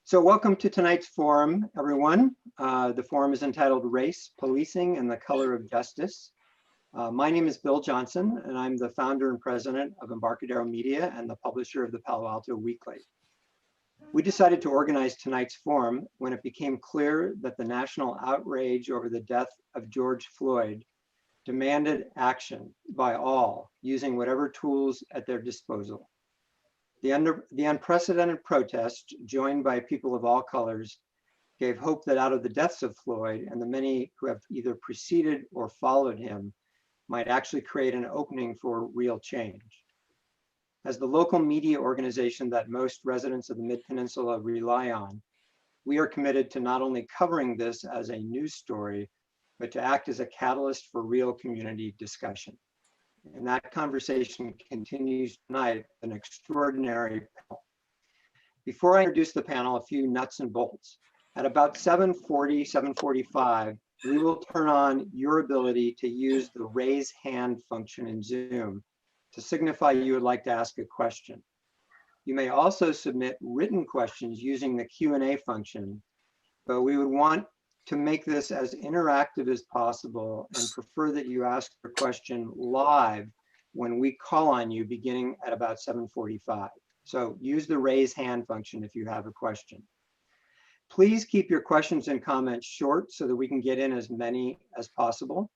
So welcome to tonight's forum, everyone. The forum is entitled Race, Policing, and the Color of Justice. My name is Bill Johnson, and I'm the founder and president of Embarcadero Media and the publisher of the Palo Alto Weekly. We decided to organize tonight's forum when it became clear that the national outrage over the death of George Floyd demanded action by all, using whatever tools at their disposal. The unprecedented protest, joined by people of all colors, gave hope that out of the deaths of Floyd and the many who have either preceded or followed him might actually create an opening for real change. As the local media organization that most residents of the Mid-Peninsula rely on, we are committed to not only covering this as a news story, but to act as a catalyst for real community discussion. And that conversation continues tonight with an extraordinary panel. Before I introduce the panel, a few nuts and bolts. At about 7:40, 7:45, we will turn on your ability to use the raise hand function in Zoom to signify you would like to ask a question. You may also submit written questions using the Q&A function, but we would want to make this as interactive as possible and prefer that you ask your question live when we call on you beginning at about 7:45. So use the raise hand function if you have a question. Please keep your questions and comments short so that we can get in as many as possible.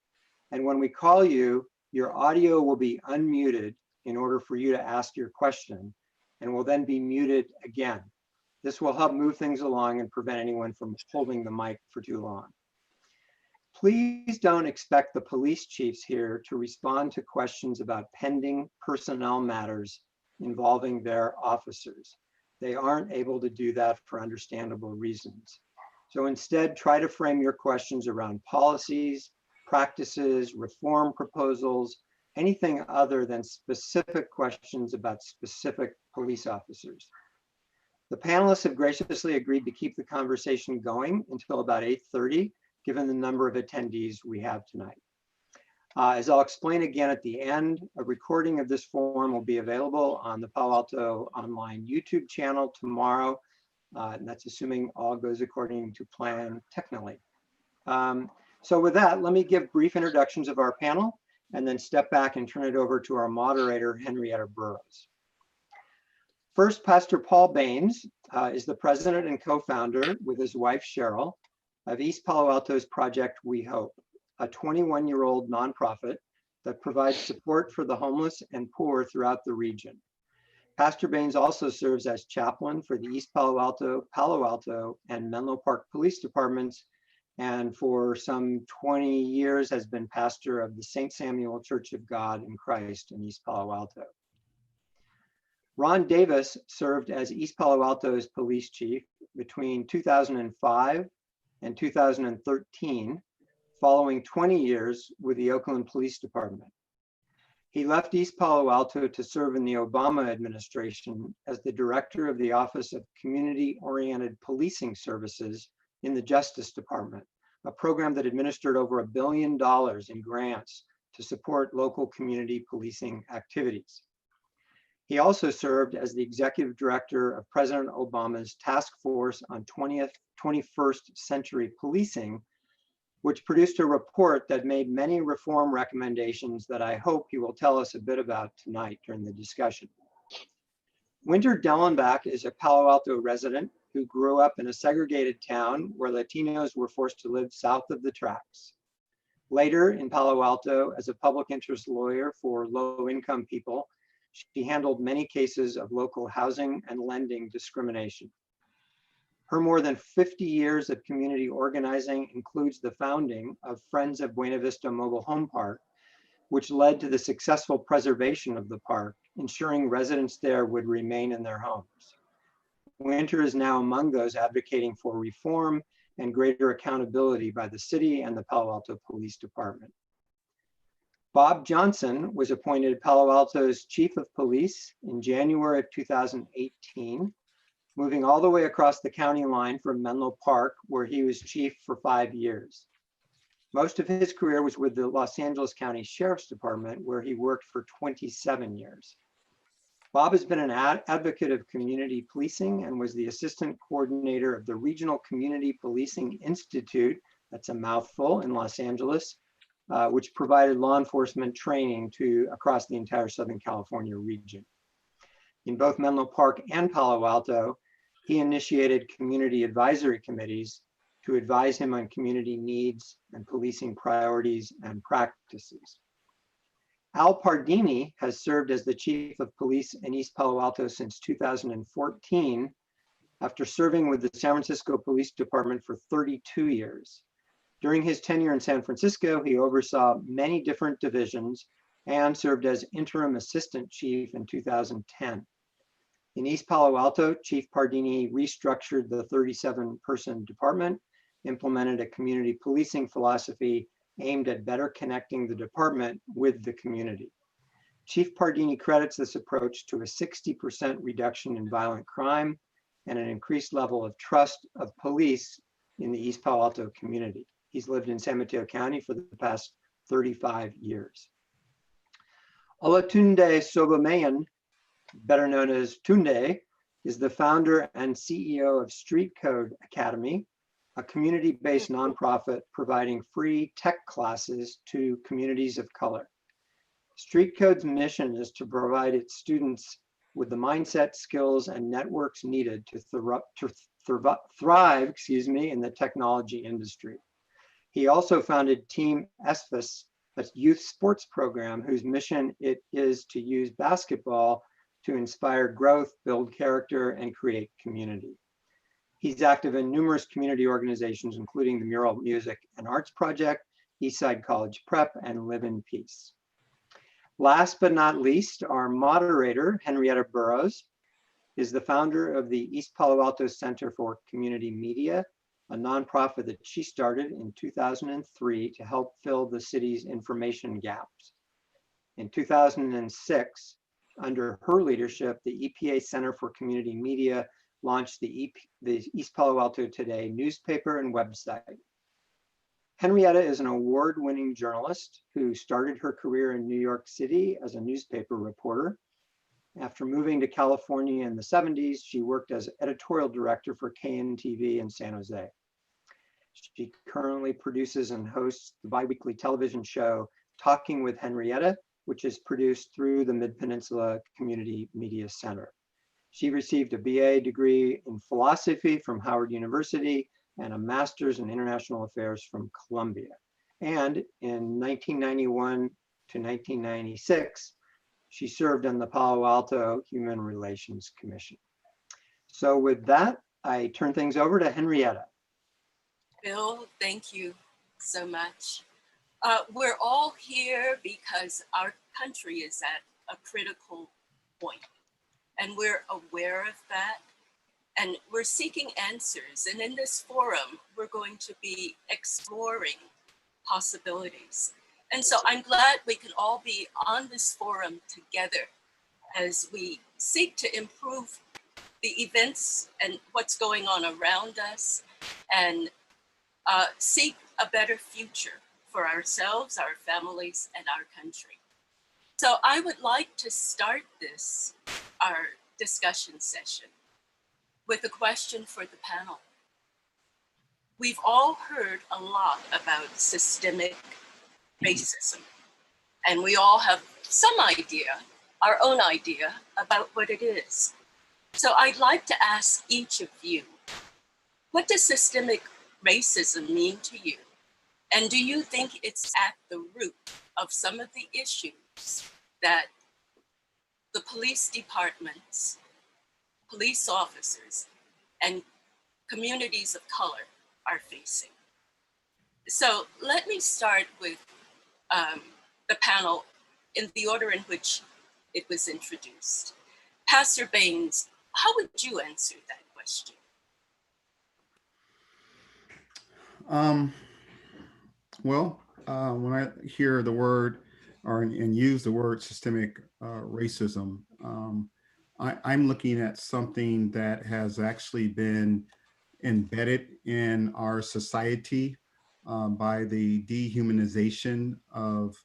And when we call you, your audio will be unmuted in order for you to ask your question and will then be muted again. This will help move things along and prevent anyone from holding the mic for too long. Please don't expect the police chiefs here to respond to questions about pending personnel matters involving their officers. They aren't able to do that for understandable reasons. So instead, try to frame your questions around policies, practices, reform proposals, anything other than specific questions about specific police officers. The panelists have graciously agreed to keep the conversation going until about 8:30, given the number of attendees we have tonight. As I'll explain again at the end, a recording of this forum will be available on the Palo Alto Online YouTube channel tomorrow, and that's assuming all goes according to plan technically. So with that, let me give brief introductions of our panel and then step back and turn it over to our moderator, Henrietta Burrows. First, Pastor Paul Baynes is the president and co-founder with his wife, Cheryl, of East Palo Alto's Project We Hope, a 21-year-old nonprofit that provides support for the homeless and poor throughout the region. Pastor Baynes also serves as chaplain for the East Palo Alto, and Menlo Park Police Departments, and for some 20 years has been pastor of the St. Samuel Church of God in Christ in East Palo Alto. Ron Davis served as East Palo Alto's police chief between 2005 and 2013, following 20 years with the Oakland Police Department. He left East Palo Alto to serve in the Obama administration as the director of the Office of Community-Oriented Policing Services in the Justice Department, a program that administered over $1 billion in grants to support local community policing activities. He also served as the executive director of President Obama's Task Force on 21st Century Policing, which produced a report that made many reform recommendations that I hope he will tell us a bit about tonight during the discussion. Winter Dellenbach is a Palo Alto resident who grew up in a segregated town where Latinos were forced to live south of the tracks. Later in Palo Alto, as a public interest lawyer for low-income people, she handled many cases of local housing and lending discrimination. Her more than 50 years of community organizing includes the founding of Friends of Buena Vista Mobile Home Park, which led to the successful preservation of the park, ensuring residents there would remain in their homes. Winter is now among those advocating for reform and greater accountability by the city and the Palo Alto Police Department. Bob Johnson was appointed Palo Alto's chief of police in January of 2018, moving all the way across the county line from Menlo Park, where he was chief for 5 years. Most of his career was with the Los Angeles County Sheriff's Department, where he worked for 27 years. Bob has been an advocate of community policing and was the assistant coordinator of the Regional Community Policing Institute, that's a mouthful, in Los Angeles, which provided law enforcement training across the entire Southern California region. In both Menlo Park and Palo Alto, he initiated community advisory committees to advise him on community needs and policing priorities and practices. Al Pardini has served as the chief of police in East Palo Alto since 2014, after serving with the San Francisco Police Department for 32 years. During his tenure in San Francisco, he oversaw many different divisions and served as interim assistant chief in 2010. In East Palo Alto, Chief Pardini restructured the 37-person department, implemented a community policing philosophy aimed at better connecting the department with the community. Chief Pardini credits this approach to a 60% reduction in violent crime and an increased level of trust of police in the East Palo Alto community. He's lived in San Mateo County for the past 35 years. Olatunde Sobomayan, better known as Tunde, is the founder and CEO of Street Code Academy, a community-based nonprofit providing free tech classes to communities of color. Street Code's mission is to provide its students with the mindset, skills, and networks needed to thrive in the technology industry. He also founded Team ESPIS, a youth sports program whose mission it is to use basketball to inspire growth, build character, and create community. He's active in numerous community organizations, including the Mural Music and Arts Project, Eastside College Prep, and Live in Peace. Last but not least, our moderator, Henrietta Burrows, is the founder of the East Palo Alto Center for Community Media, a nonprofit that she started in 2003 to help fill the city's information gaps. In 2006, under her leadership, the EPA Center for Community Media launched the East Palo Alto Today newspaper and website. Henrietta is an award-winning journalist who started her career in New York City as a newspaper reporter. After moving to California in the 70s, she worked as editorial director for KNTV in San Jose. She currently produces and hosts the biweekly television show Talking with Henrietta, which is produced through the Mid-Peninsula Community Media Center. She received a BA degree in philosophy from Howard University and a master's in international affairs from Columbia. And in 1991 to 1996, she served on the Palo Alto Human Relations Commission. So with that, I turn things over to Henrietta. Bill, thank you so much. We're all here because our country is at a critical point, and we're aware of that, and we're seeking answers. And in this forum, we're going to be exploring possibilities. And so I'm glad we can all be on this forum together as we seek to improve the events and what's going on around us, and seek a better future for ourselves, our families, and our country. So I would like to start our discussion session, with a question for the panel. We've all heard a lot about systemic racism, and we all have some idea, our own idea, about what it is. So I'd like to ask each of you, what does systemic racism mean to you? And do you think it's at the root of some of the issues that the police departments, police officers, and communities of color are facing? So let me start with the panel in the order in which it was introduced. Pastor Baynes, how would you answer that question? When I hear the word and use the word systemic racism, I'm looking at something that has actually been embedded in our society by the dehumanization of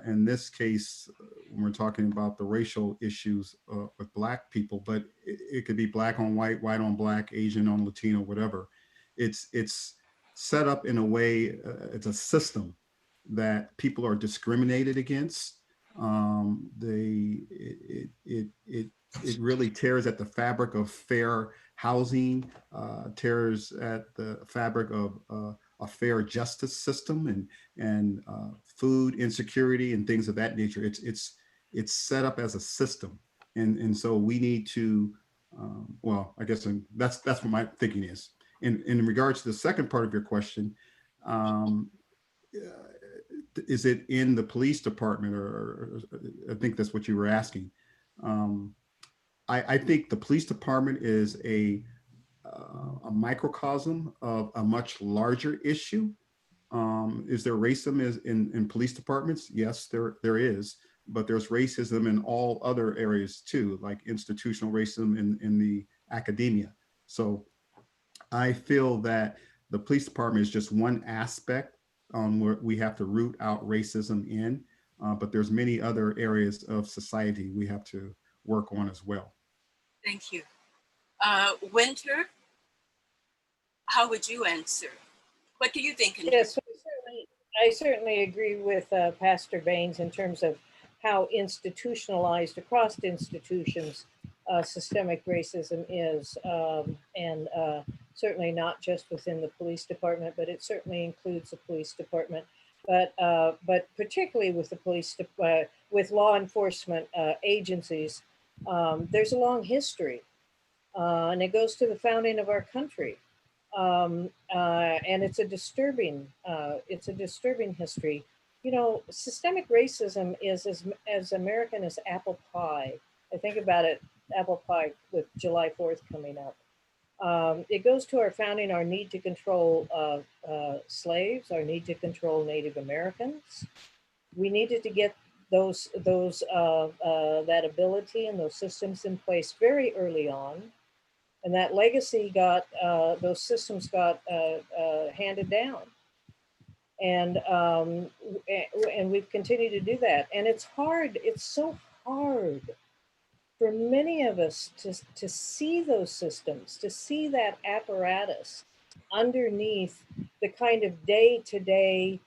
In this case, when we're talking about the racial issues with Black people, but it could be Black on white, white on Black, Asian on Latino, whatever. It's set up in a way, it's a system that people are discriminated against. It really tears at the fabric of fair housing, tears at the fabric of a fair justice system, and food insecurity and things of that nature. It's set up as a system, and so we need to. Well, I guess that's what my thinking is. In regards to the second part of your question, is it in the police department, or I think that's what you were asking. I think the police department is a microcosm of a much larger issue. Is there racism in police departments? Yes, there is, but there's racism in all other areas too, like institutional racism in the academia. So I feel that the police department is just one aspect where we have to root out racism in, but there's many other areas of society we have to work on as well. Thank you. Winter, how would you answer? What do you think? Yes, I certainly agree with Pastor Baynes in terms of how institutionalized across institutions systemic racism is, and certainly not just within the police department, but it certainly includes the police department. But particularly with the police, with law enforcement agencies, there's a long history, and it goes to the founding of our country. And it's a disturbing history. You know, systemic racism is as American as apple pie. I think about it, apple pie with July 4th coming up. It goes to our founding, our need to control slaves, our need to control Native Americans. We needed to get that ability and those systems in place very early on. And that legacy those systems got handed down. And we've continued to do that. And it's hard, it's so hard for many of us to see those systems, to see that apparatus underneath the kind of day-to-day,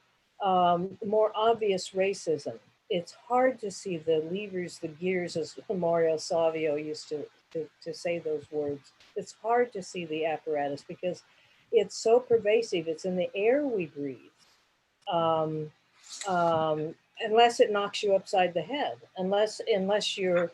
more obvious racism. It's hard to see the levers, the gears, as Mario Savio used to say those words. It's hard to see the apparatus because it's so pervasive. It's in the air we breathe. Unless it knocks you upside the head, unless you're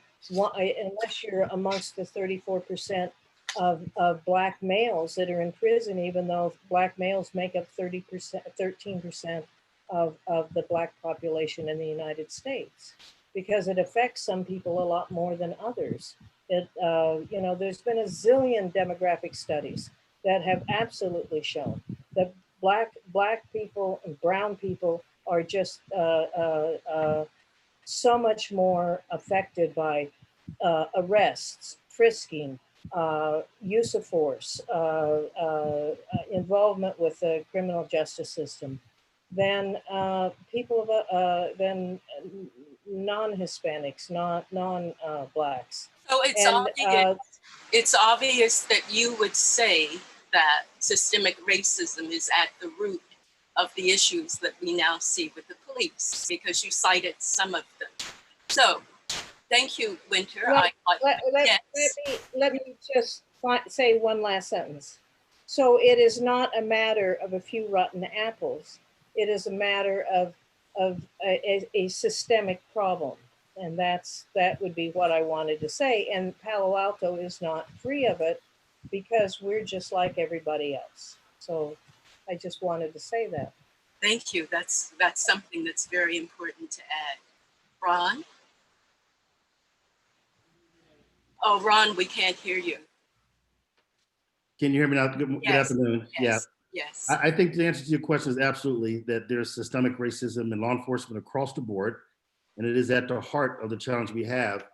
amongst the 34% of Black males that are in prison, even though Black males make up 13% of the Black population in the United States, because it affects some people a lot more than others. There's been a zillion demographic studies that have absolutely shown that black people and brown people are just so much more affected by arrests, frisking, use of force, involvement with the criminal justice system than people than non-Hispanics, non-Blacks. So it's obvious that you would say that systemic racism is at the root of the issues that we now see with the police, because you cited some of them. So, thank you, Winter. Let me just say one last sentence. So it is not a matter of a few rotten apples. It is a matter of a systemic problem. And that would be what I wanted to say. And Palo Alto is not free of it because we're just like everybody else. So I just wanted to say that. Thank you. That's something that's very important to add. Ron? Oh, Ron, we can't hear you. Can you hear me now? Good afternoon. Yes, yes. I think the answer to your question is absolutely that there's systemic racism in law enforcement across the board, and it is at the heart of the challenge we have.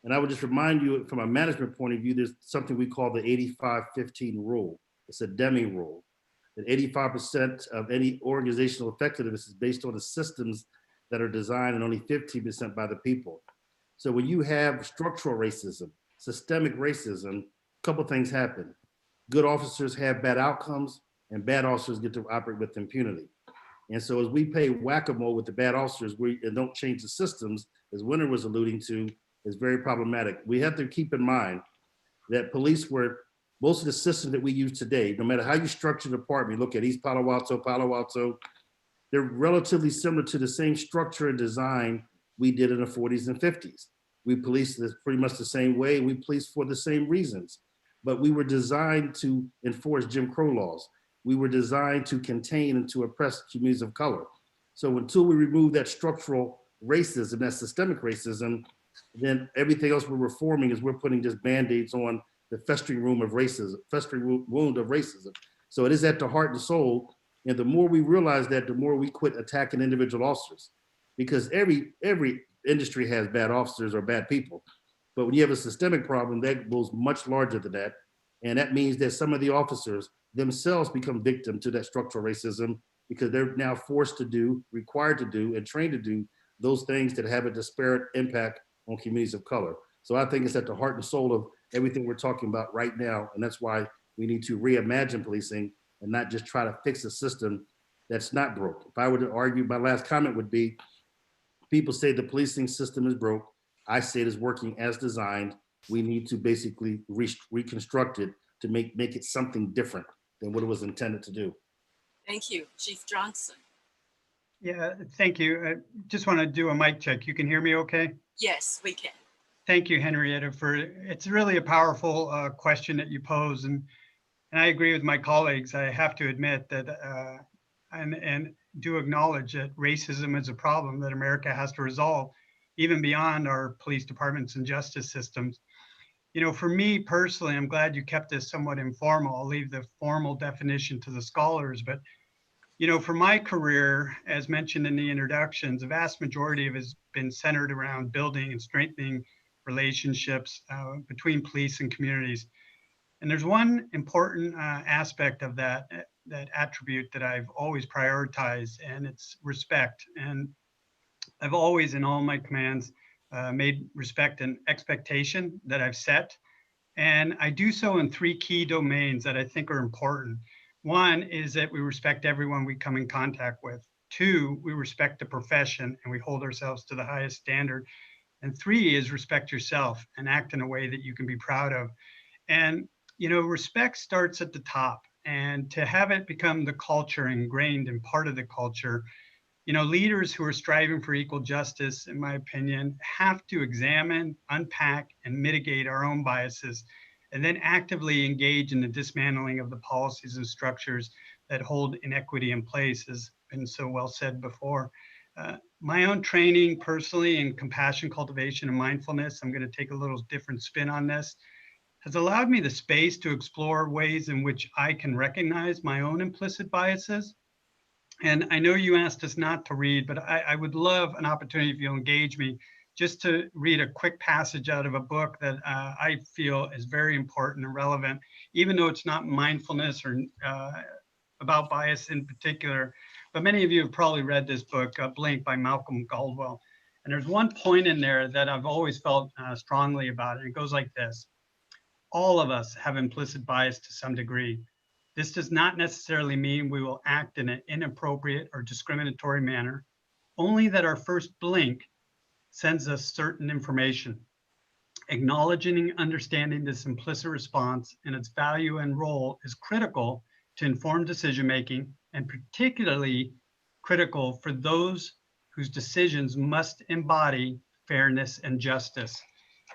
And I would just remind you, from a management point of view, there's something we call the 85-15 rule. It's a Deming rule, that 85% of any organizational effectiveness is based on the systems that are designed and only 15% by the people. So when you have structural racism, systemic racism, a couple things happen. Good officers have bad outcomes, and bad officers get to operate with impunity. And so as we play whack-a-mole with the bad officers and don't change the systems, as Winter was alluding to, is very problematic. We have to keep in mind that police were, most of the systems that we use today, no matter how you structure the department, look at East Palo Alto, they're relatively similar to the same structure and design we did in the 40s and 50s. We policed this pretty much the same way. We policed for the same reasons, but we were designed to enforce Jim Crow laws. We were designed to contain and to oppress communities of color. So until we remove that structural racism, that systemic racism, then everything else we're reforming is we're putting just Band-Aids on the festering wound of racism. So it is at the heart and soul. And the more we realize that, the more we quit attacking individual officers, because every industry has bad officers or bad people. But when you have a systemic problem, that goes much larger than that. And that means that some of the officers themselves become victim to that structural racism because they're now forced to do, required to do, and trained to do those things that have a disparate impact on communities of color. So I think it's at the heart and soul of everything we're talking about right now. And that's why we need to reimagine policing and not just try to fix a system that's not broke. If I were to argue, my last comment would be, people say the policing system is broke. I say it is working as designed. We need to basically reconstruct it to make it something different than what it was intended to do. Thank you. Chief Johnson. Yeah, thank you. I just want to do a mic check. You can hear me okay? Yes, we can. Thank you, Henrietta, it's really a powerful question that you pose. And I agree with my colleagues. I have to admit that, and do acknowledge that racism is a problem that America has to resolve, even beyond our police departments and justice systems. You know, for me personally, I'm glad you kept this somewhat informal. I'll leave the formal definition to the scholars, but you know, for my career, as mentioned in the introductions, the vast majority of it has been centered around building and strengthening relationships between police and communities. And there's one important aspect of that attribute that I've always prioritized, and it's respect. And I've always, in all my commands, made respect an expectation that I've set. And I do so in three key domains that I think are important. One is that we respect everyone we come in contact with. Two, we respect the profession and we hold ourselves to the highest standard. And three is respect yourself and act in a way that you can be proud of. And, you know, respect starts at the top, and to have it become the culture, ingrained and part of the culture, you know, leaders who are striving for equal justice, in my opinion, have to examine, unpack, and mitigate our own biases, and then actively engage in the dismantling of the policies and structures that hold inequity in place, as been so well said before. My own training personally in compassion cultivation and mindfulness, I'm going to take a little different spin on this, has allowed me the space to explore ways in which I can recognize my own implicit biases. And I know you asked us not to read, but I would love an opportunity, if you'll engage me, just to read a quick passage out of a book that I feel is very important and relevant, even though it's not mindfulness or about bias in particular. But many of you have probably read this book, Blink by Malcolm Gladwell. And there's one point in there that I've always felt strongly about. And it goes like this: all of us have implicit bias to some degree. This does not necessarily mean we will act in an inappropriate or discriminatory manner, only that our first blink sends us certain information. Acknowledging and understanding this implicit response and its value and role is critical to informed decision-making, and particularly critical for those whose decisions must embody fairness and justice.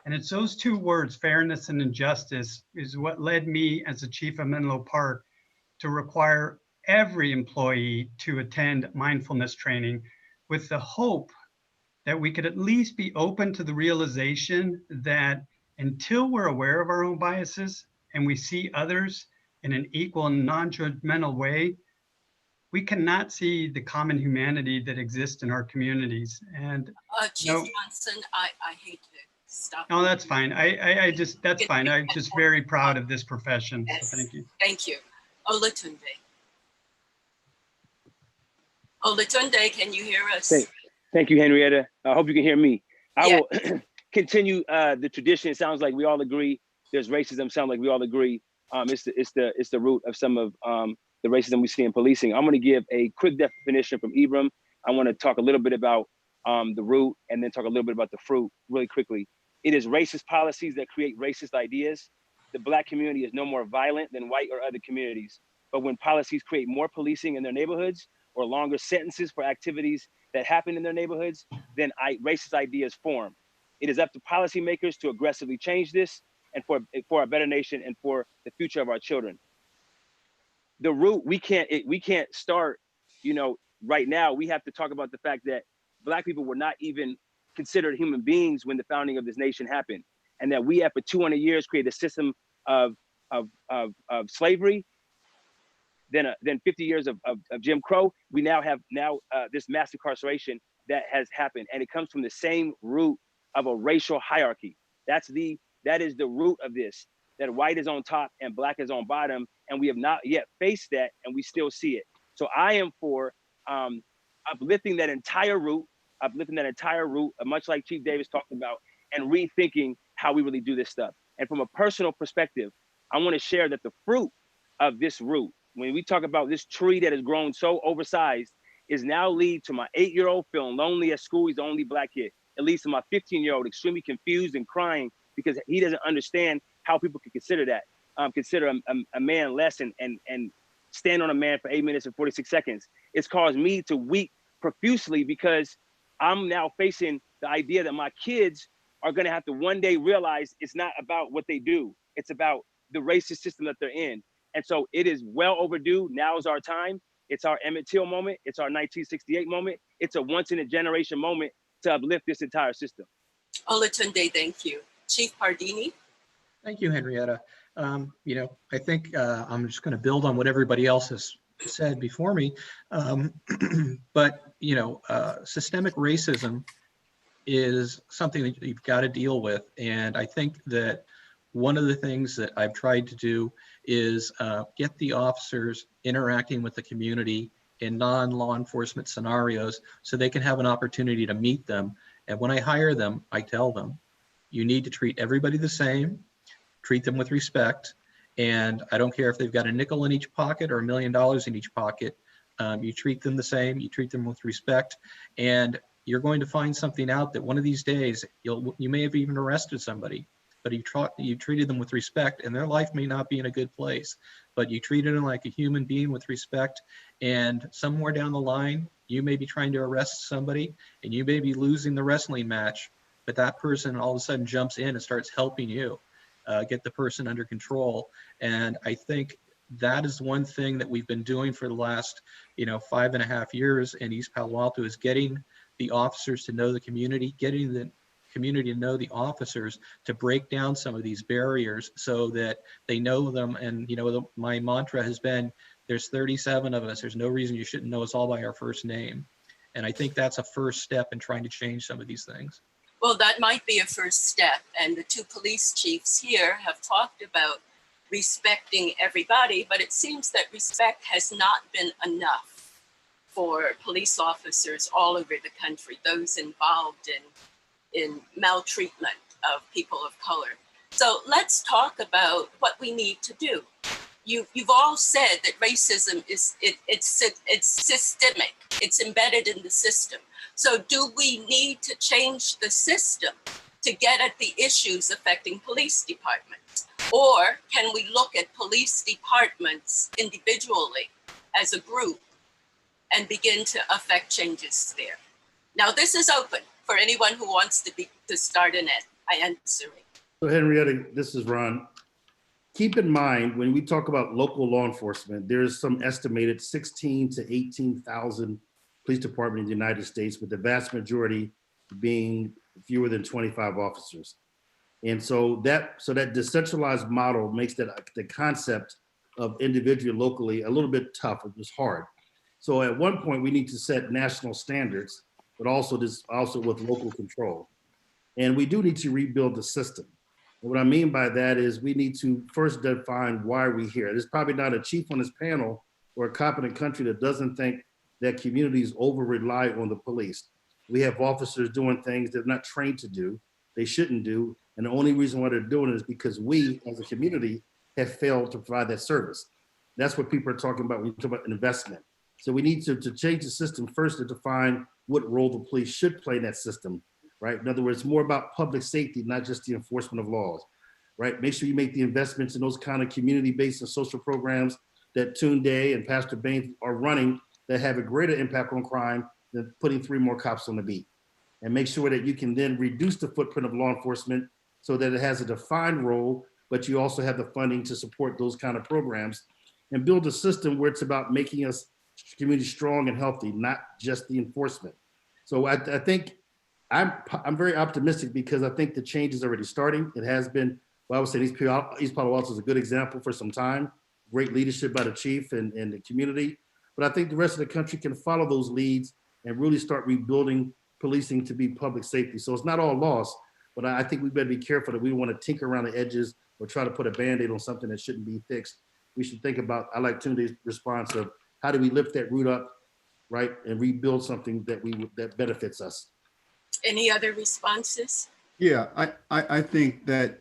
And it's those two words, fairness and injustice, is what led me as the chief of Menlo Park to require every employee to attend mindfulness training, with the hope that we could at least be open to the realization that until we're aware of our own biases and we see others in an equal and non-judgmental way, we cannot see the common humanity that exists in our communities. And Chief Johnson, I hate to stop. No, that's fine. That's fine. I'm just very proud of this profession. Yes. So thank you. Thank you. Olatunde, can you hear us? Thank you, Henrietta. I hope you can hear me. I Yeah. will continue the tradition. It sounds like we all agree there's racism. Sounds like we all agree. It's the root of some of the racism we see in policing. I'm going to give a quick definition from Ibram. I want to talk a little bit about the root and then talk a little bit about the fruit really quickly. It is racist policies that create racist ideas. The Black community is no more violent than white or other communities. But when policies create more policing in their neighborhoods or longer sentences for activities that happen in their neighborhoods, then racist ideas form. It is up to policymakers to aggressively change this and for a better nation and for the future of our children. The root, we can't start, right now. We have to talk about the fact that Black people were not even considered human beings when the founding of this nation happened, and that we have for 200 years created a system of slavery, then 50 years of Jim Crow. We now have this mass incarceration that has happened, and it comes from the same root of a racial hierarchy. That is the root of this, that white is on top and Black is on bottom, and we have not yet faced that, and we still see it. So I am for uplifting that entire root, much like Chief Davis talked about, and rethinking how we really do this stuff. And from a personal perspective, I want to share that the fruit of this root, when we talk about this tree that has grown so oversized, is now lead to my 8-year-old feeling lonely at school. He's the only Black kid. It leads to my 15-year-old extremely confused and crying because he doesn't understand how people can consider that, consider a man less and stand on a man for 8 minutes and 46 seconds. It's caused me to weep profusely because I'm now facing the idea that my kids are going to have to one day realize it's not about what they do. It's about the racist system that they're in. And so it is well overdue. Now is our time. It's our Emmett Till moment. It's our 1968 moment. It's a once in a generation moment to uplift this entire system. Olatunde, thank you. Chief Cardini. Thank you, Henrietta. I think I'm just going to build on what everybody else has said before me. But systemic racism is something that you've got to deal with. And I think that one of the things that I've tried to do is get the officers interacting with the community in non-law enforcement scenarios so they can have an opportunity to meet them. And when I hire them, I tell them, you need to treat everybody the same, treat them with respect. And I don't care if they've got a nickel in each pocket or $1 million in each pocket. You treat them the same, you treat them with respect, and you're going to find something out that one of these days you may have even arrested somebody, but you treated them with respect, and their life may not be in a good place, but you treated them like a human being with respect. And somewhere down the line, you may be trying to arrest somebody and you may be losing the wrestling match, but that person all of a sudden jumps in and starts helping you get the person under control. And I think that is one thing that we've been doing for the last 5.5 years in East Palo Alto, is getting the officers to know the community, getting the community to know the officers, to break down some of these barriers so that they know them. And my mantra has been, there's 37 of us, there's no reason you shouldn't know us all by our first name. And I think that's a first step in trying to change some of these things. Well, that might be a first step. And the two police chiefs here have talked about respecting everybody, but it seems that respect has not been enough for police officers all over the country, those involved in maltreatment of people of color. So let's talk about what we need to do. You've all said that racism it's systemic, it's embedded in the system. So do we need to change the system to get at the issues affecting police departments? Or can we look at police departments individually as a group and begin to affect changes there? Now, this is open for anyone who wants to start in it. Answering. So Henrietta, this is Ron. Keep in mind, when we talk about local law enforcement, there's some estimated 16 to 18,000 police departments in the United States, with the vast majority being fewer than 25 officers. And so that decentralized model makes the concept of individual locally a little bit tough. It was hard. So at one point we need to set national standards, but also with local control. And we do need to rebuild the system. And what I mean by that is we need to first define why we're here. There's probably not a chief on this panel or a cop in the country that doesn't think that communities over rely on the police. We have officers doing things they're not trained to do, they shouldn't do. And the only reason why they're doing it is because we as a community have failed to provide that service. That's what people are talking about when you talk about investment. So we need to change the system first to define what role the police should play in that system, right? In other words, it's more about public safety, not just the enforcement of laws, right? Make sure you make the investments in those kind of community-based and social programs that Tunde and Pastor Baynes are running that have a greater impact on crime than putting 3 more cops on the beat. And make sure that you can then reduce the footprint of law enforcement so that it has a defined role, but you also have the funding to support those kind of programs and build a system where it's about making us community strong and healthy, not just the enforcement. So I think I'm very optimistic because I think the change is already starting. It has been, well, I would say East Palo Alto is a good example for some time, great leadership by the chief and the community. But I think the rest of the country can follow those leads and really start rebuilding policing to be public safety. So it's not all lost, but I think we better be careful that we don't want to tinker around the edges or try to put a Band-Aid on something that shouldn't be fixed. We should think about, I like Tunde's response of how do we lift that root up, right, and rebuild something that benefits us. Any other responses? Yeah, I think that,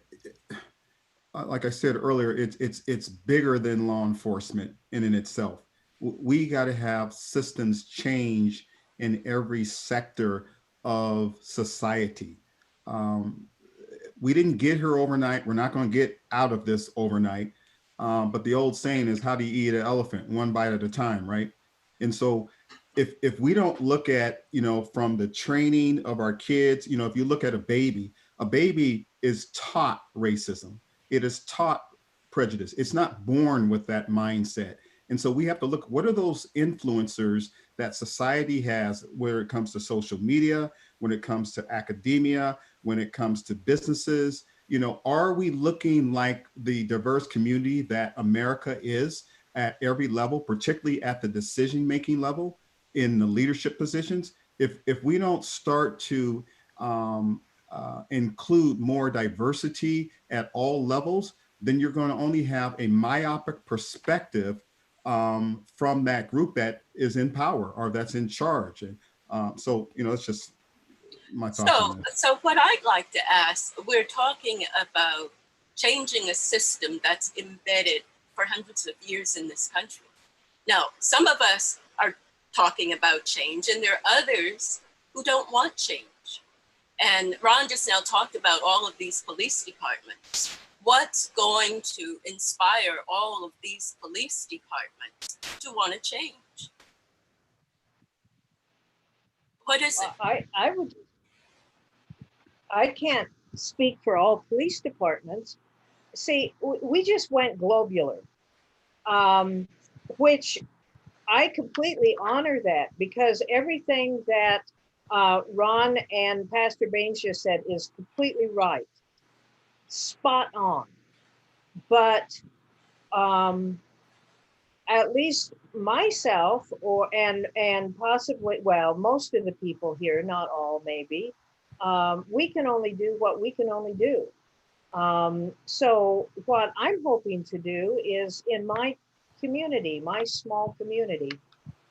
like I said earlier, it's bigger than law enforcement in itself. We got to have systems change in every sector of society. We didn't get here overnight. We're not going to get out of this overnight. But the old saying is, how do you eat an elephant? One bite at a time, right? And so if we don't look at, from the training of our kids, if you look at a baby is taught racism. It is taught prejudice. It's not born with that mindset. And so we have to look, what are those influencers that society has where it comes to social media, when it comes to academia, when it comes to businesses? Are we looking like the diverse community that America is at every level, particularly at the decision-making level in the leadership positions? If we don't start to include more diversity at all levels, then you're going to only have a myopic perspective from that group that is in power or that's in charge. And so, it's just my thoughts on that. So what I'd like to ask, we're talking about changing a system that's embedded for hundreds of years in this country. Now, some of us are talking about change, and there are others who don't want change. And Ron just now talked about all of these police departments. What's going to inspire all of these police departments to want to change? What is it? I can't speak for all police departments. See, we just went globular, which I completely honor that, because everything that Ron and Pastor Baynes just said is completely right. Spot on. But at least myself and possibly, well, most of the people here, not all maybe, we can only do what we can only do. So what I'm hoping to do is in my community, my small community,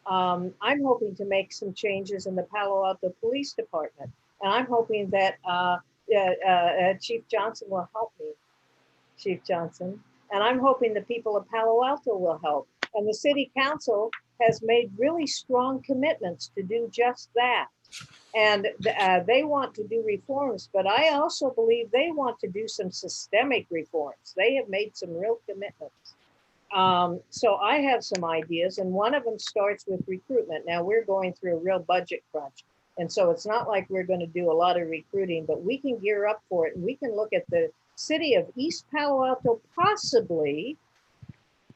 I'm hoping to make some changes in the Palo Alto Police Department. And I'm hoping that Chief Johnson will help me, Chief Johnson. And I'm hoping the people of Palo Alto will help. And the city council has made really strong commitments to do just that. And they want to do reforms, but I also believe they want to do some systemic reforms. They have made some real commitments. So I have some ideas, and one of them starts with recruitment. Now we're going through a real budget crunch. And so it's not like we're going to do a lot of recruiting, but we can gear up for it. And we can look at the city of East Palo Alto possibly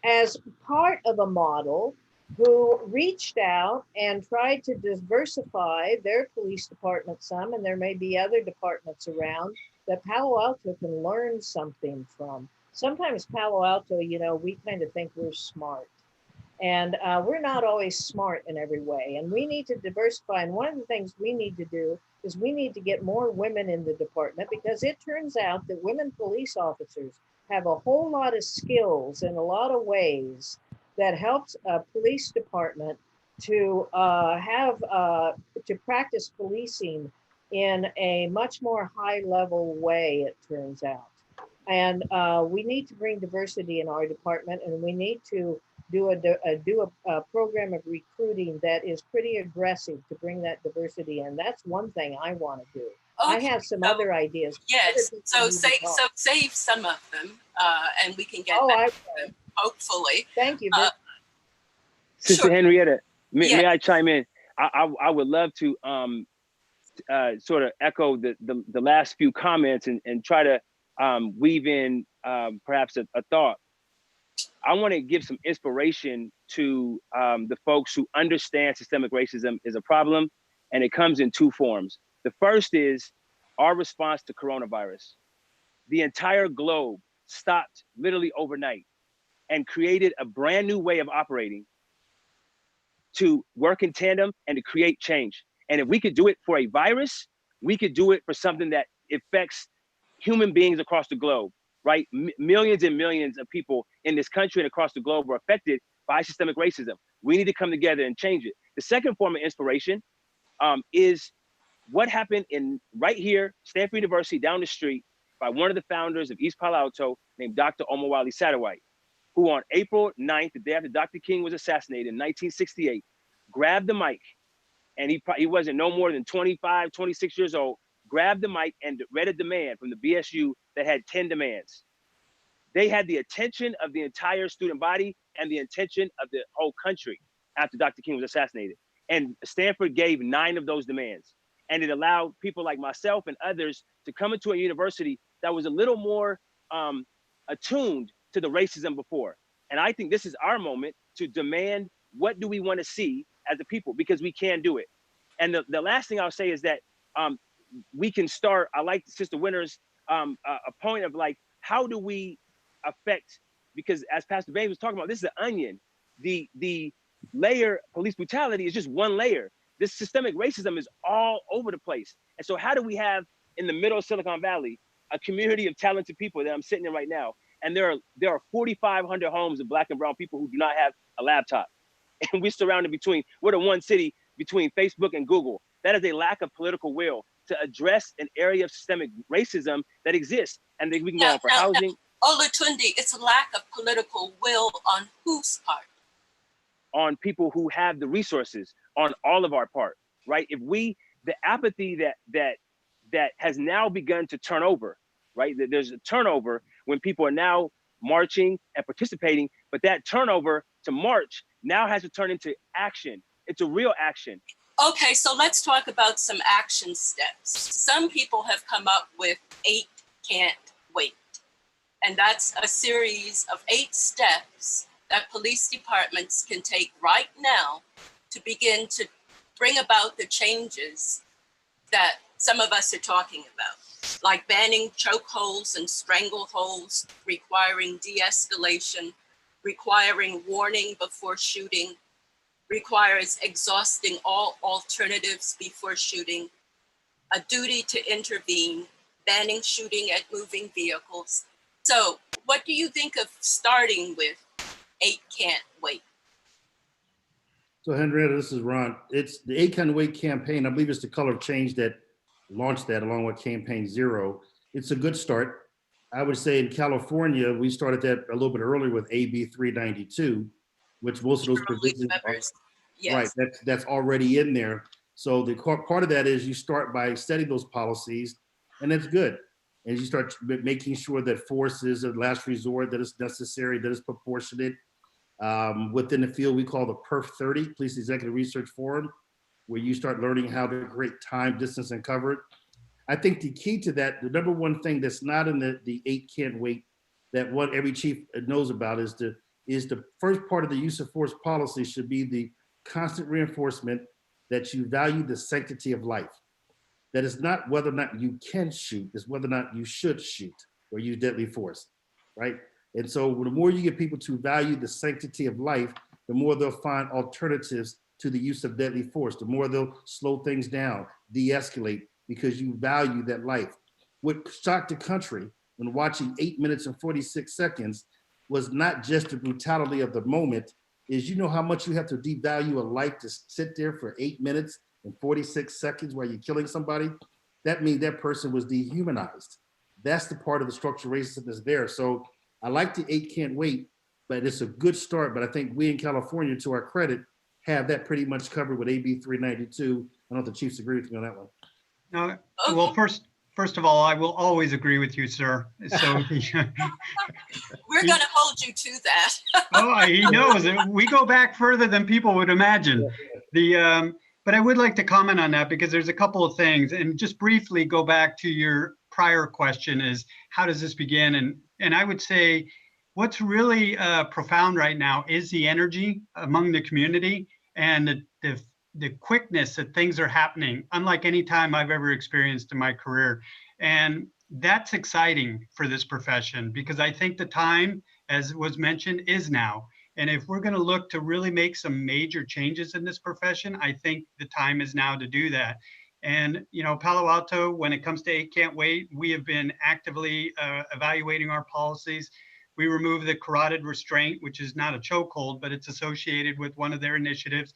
as part of a model who reached out and tried to diversify their police department some, and there may be other departments around that Palo Alto can learn something from. Sometimes Palo Alto, we kind of think we're smart. And we're not always smart in every way. And we need to diversify. And one of the things we need to do is we need to get more women in the department, because it turns out that women police officers have a whole lot of skills in a lot of ways that helps a police department to to practice policing in a much more high level way, it turns out. And we need to bring diversity in our department, and we need to do a program of recruiting that is pretty aggressive to bring that diversity in. That's one thing I want to do. I have some other ideas. Yes, so save some of them, and we can get back to them, hopefully. Thank you. Bill. Sister Henrietta, may Yes. I chime in? I would love to sort of echo the last few comments and try to weave in perhaps a thought. I want to give some inspiration to the folks who understand systemic racism is a problem, and it comes in two forms. The first is our response to coronavirus. The entire globe stopped literally overnight and created a brand new way of operating to work in tandem and to create change. And if we could do it for a virus, we could do it for something that affects human beings across the globe, right? Millions and millions of people in this country and across the globe are affected by systemic racism. We need to come together and change it. The second form of inspiration is what happened in right here, Stanford University down the street by one of the founders of East Palo Alto named Dr. Omowale Satterwhite, who on April 9th, the day after Dr. King was assassinated in 1968, grabbed the mic, and he wasn't no more than 25, 26 years old, grabbed the mic and read a demand from the BSU that had 10 demands. They had the attention of the entire student body and the attention of the whole country after Dr. King was assassinated. And Stanford gave 9 of those demands. And it allowed people like myself and others to come into a university that was a little more attuned to the racism before. And I think this is our moment to demand, what do we want to see as a people, because we can do it. And the last thing I'll say is that we can start, I like Sister Winter's a point of like, how do we affect, because as Pastor Baynes was talking about, this is an onion. The layer, police brutality is just one layer. This systemic racism is all over the place. And so how do we have in the middle of Silicon Valley, a community of talented people that I'm sitting in right now, and there are 4,500 homes of Black and brown people who do not have a laptop. And we're surrounded we're the one city between Facebook and Google. That is a lack of political will to address an area of systemic racism that exists. And then we can go on for housing. Olatunde, it's a lack of political will on whose part? On people who have the resources, on all of our part, right? If the apathy that has now begun to turn over, right? There's a turnover when people are now marching and participating, but that turnover to march now has to turn into action. It's a real action. Okay, so let's talk about some action steps. Some people have come up with 8 can't wait. And that's a series of 8 steps that police departments can take right now to begin to bring about the changes that some of us are talking about, like banning chokeholds and strangleholds, requiring de-escalation, requiring warning before shooting, requires exhausting all alternatives before shooting, a duty to intervene, banning shooting at moving vehicles. So what do you think of starting with 8 can't wait? So Henrietta, this is Ron. It's the 8 Can't Wait campaign. I believe it's the Color of Change that launched that along with Campaign Zero. It's a good start. I would say in California, we started that a little bit earlier with AB 392, which most of those provisions are, yes. Right, that's already in there. So the part of that is you start by setting those policies, and that's good. And you start making sure that force is a last resort, that it's necessary, that it's proportionate. Within the field, we call the PERF 30, Police Executive Research Forum, where you start learning how to create time, distance, and cover. I think the key to that, the number one thing that's not in the 8 can't wait, that what every chief knows about is the first part of the use of force policy should be the constant reinforcement that you value the sanctity of life. That is not whether or not you can shoot, it's whether or not you should shoot or use deadly force, right? And so the more you get people to value the sanctity of life, the more they'll find alternatives to the use of deadly force, the more they'll slow things down, de-escalate, because you value that life. What shocked the country when watching 8 minutes and 46 seconds was not just the brutality of the moment, is you know how much you have to devalue a life to sit there for 8 minutes and 46 seconds while you're killing somebody? That means that person was dehumanized. That's the part of the structural racism that's there. So I like the 8 can't wait, but it's a good start. But I think we in California, to our credit, have that pretty much covered with AB 392. I don't know if the chiefs agree with me on that one. No, well, first of all, I will always agree with you, sir. So We're going to hold you to that. oh, he knows it. We go back further than people would imagine. But I would like to comment on that because there's a couple of things, and just briefly go back to your prior question: is how does this begin? And I would say what's really profound right now is the energy among the community and the quickness that things are happening, unlike any time I've ever experienced in my career. And that's exciting for this profession because I think the time, as was mentioned, is now. And if we're going to look to really make some major changes in this profession, I think the time is now to do that. And, you know, Palo Alto, when it comes to 8 Can't Wait, we have been actively evaluating our policies. We removed the carotid restraint, which is not a chokehold, but it's associated with one of their initiatives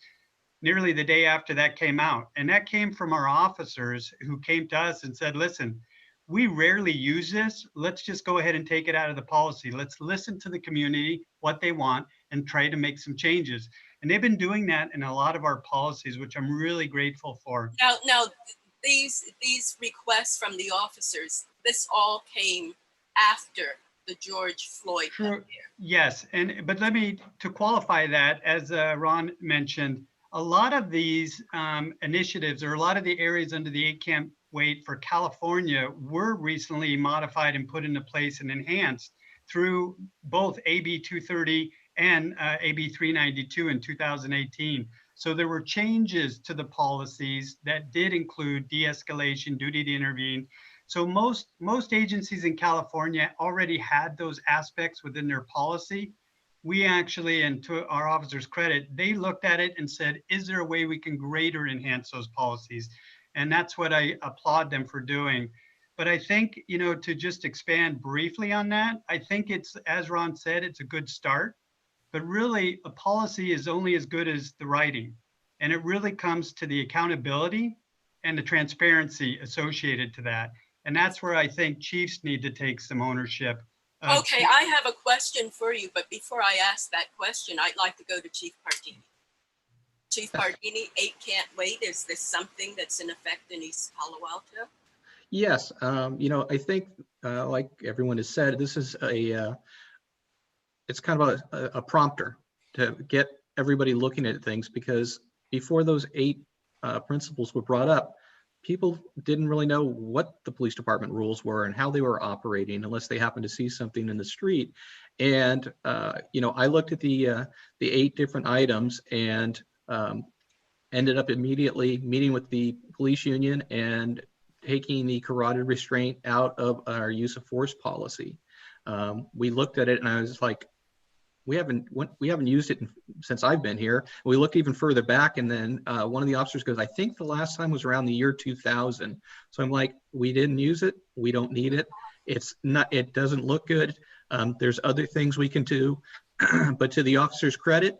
nearly the day after that came out. And that came from our officers who came to us and said, listen, we rarely use this. Let's just go ahead and take it out of the policy. Let's listen to the community, what they want, and try to make some changes. And they've been doing that in a lot of our policies, which I'm really grateful for. Now these requests from the officers, this all came after the George Floyd. Sure. Yes, but let me, to qualify that, as Ron mentioned, a lot of these initiatives, or a lot of the areas under the 8 Can't Wait for California, were recently modified and put into place and enhanced through both AB 230 and AB 392 in 2018. So there were changes to the policies that did include de-escalation, duty to intervene. So most agencies in California already had those aspects within their policy. We actually, and to our officers' credit, they looked at it and said, is there a way we can greater enhance those policies? And that's what I applaud them for doing. But I think, you know, to just expand briefly on that, I think it's, as Ron said, it's a good start. But really, a policy is only as good as the writing. And it really comes to the accountability and the transparency associated to that. And that's where I think chiefs need to take some ownership. Okay, I have a question for you, but before I ask that question, I'd like to go to Chief Cardini. Chief Cardini, 8 Can't Wait, is this something that's in effect in East Palo Alto? Yes, you know, I think like everyone has said, this is it's kind of a prompter to get everybody looking at things, because before those 8 principles were brought up, people didn't really know what the police department rules were and how they were operating unless they happened to see something in the street. And you know, I looked at the 8 different items and ended up immediately meeting with the police union and taking the carotid restraint out of our use of force policy. We looked at it and I was like, we haven't used it since I've been here. We looked even further back, and then one of the officers goes, I think the last time was around the year 2000. So I'm like, we didn't use it. We don't need it. It's not, it doesn't look good. There's other things we can do. But to the officers' credit,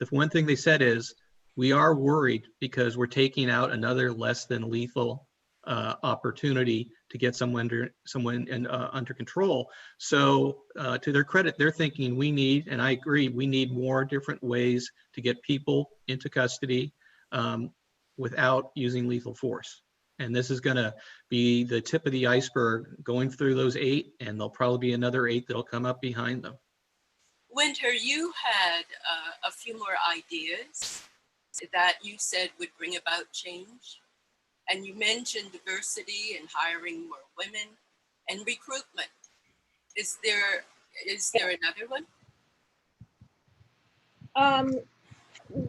the one thing they said is, we are worried because we're taking out another less than lethal opportunity to get someone under control. So to their credit, they're thinking we need, and I agree, we need more different ways to get people into custody without using lethal force. And this is going to be the tip of the iceberg going through those 8, and there'll probably be another 8 that'll come up behind them. Winter, you had a few more ideas that you said would bring about change. And you mentioned diversity and hiring more women and recruitment. Is there another one?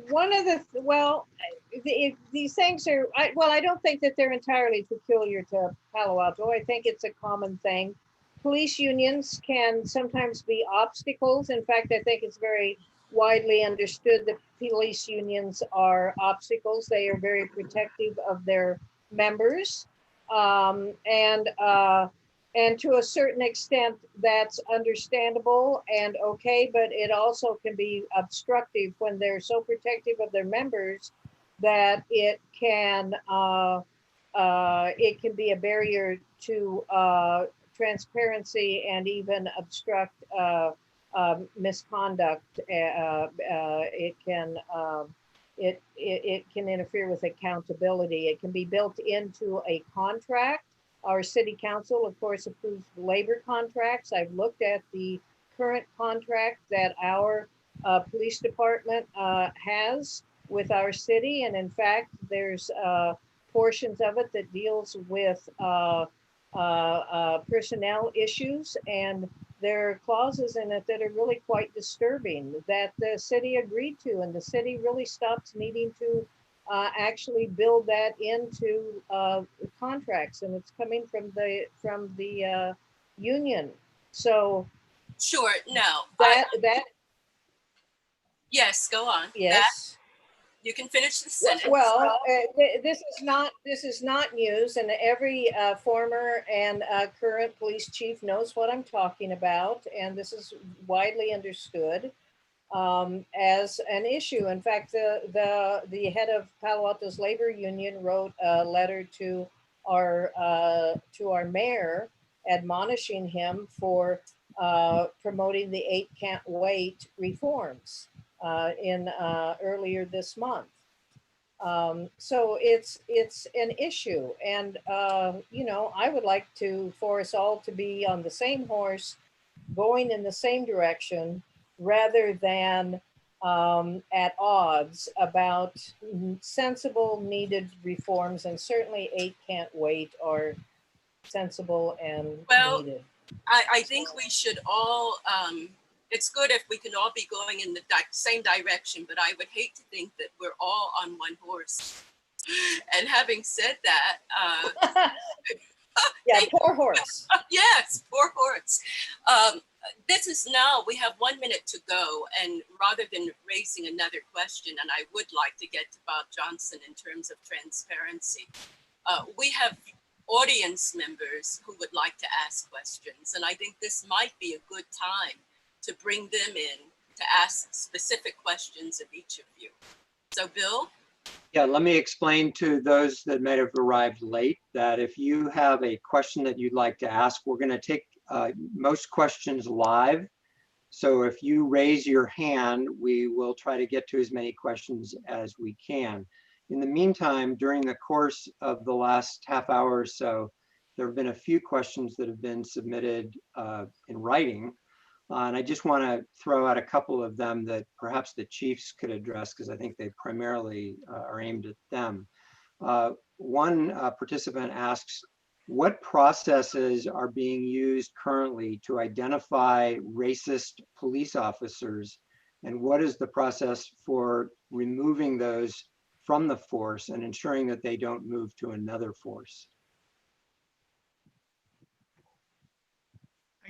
One of these things are, I don't think that they're entirely peculiar to Palo Alto. I think it's a common thing. Police unions can sometimes be obstacles. In fact, I think it's very widely understood that police unions are obstacles. They are very protective of their members. And to a certain extent, that's understandable and okay, but it also can be obstructive when they're so protective of their members that it can be a barrier to transparency and even obstruct misconduct. It can interfere with accountability. It can be built into a contract. Our city council, of course, approves labor contracts. I've looked at the current contract that our police department has with our city. And in fact, there's portions of it that deals with personnel issues. And there are clauses in it that are really quite disturbing that the city agreed to, and the city really stops needing to actually build that into contracts, and it's coming from the union. So Sure, no. Yes, go on. Yes. You can finish the sentence. Well, this is not news, and every former and current police chief knows what I'm talking about, and this is widely understood as an issue. In fact, the head of Palo Alto's labor union wrote a letter to our mayor, admonishing him for promoting the 8 Can't Wait reforms earlier this month. So it's an issue, and I would like for us all to be on the same horse, going in the same direction, rather than at odds about sensible, needed reforms. And certainly 8 Can't Wait are sensible and needed. I think we should all, it's good if we can all be going in the same direction, but I would hate to think that we're all on one horse. And having said that, yeah, poor horse. Yes, poor horse. This is now, we have 1 minute to go, and rather than raising another question, and I would like to get to Bob Johnson in terms of transparency, we have audience members who would like to ask questions, and I think this might be a good time to bring them in to ask specific questions of each of you. So Bill? Yeah, let me explain to those that may have arrived late that if you have a question that you'd like to ask, we're going to take most questions live. So if you raise your hand, we will try to get to as many questions as we can. In the meantime, during the course of the last half hour or so, there have been a few questions that have been submitted in writing. And I just want to throw out a couple of them that perhaps the chiefs could address, because I think they primarily are aimed at them. One participant asks, what processes are being used currently to identify racist police officers? And what is the process for removing those from the force and ensuring that they don't move to another force?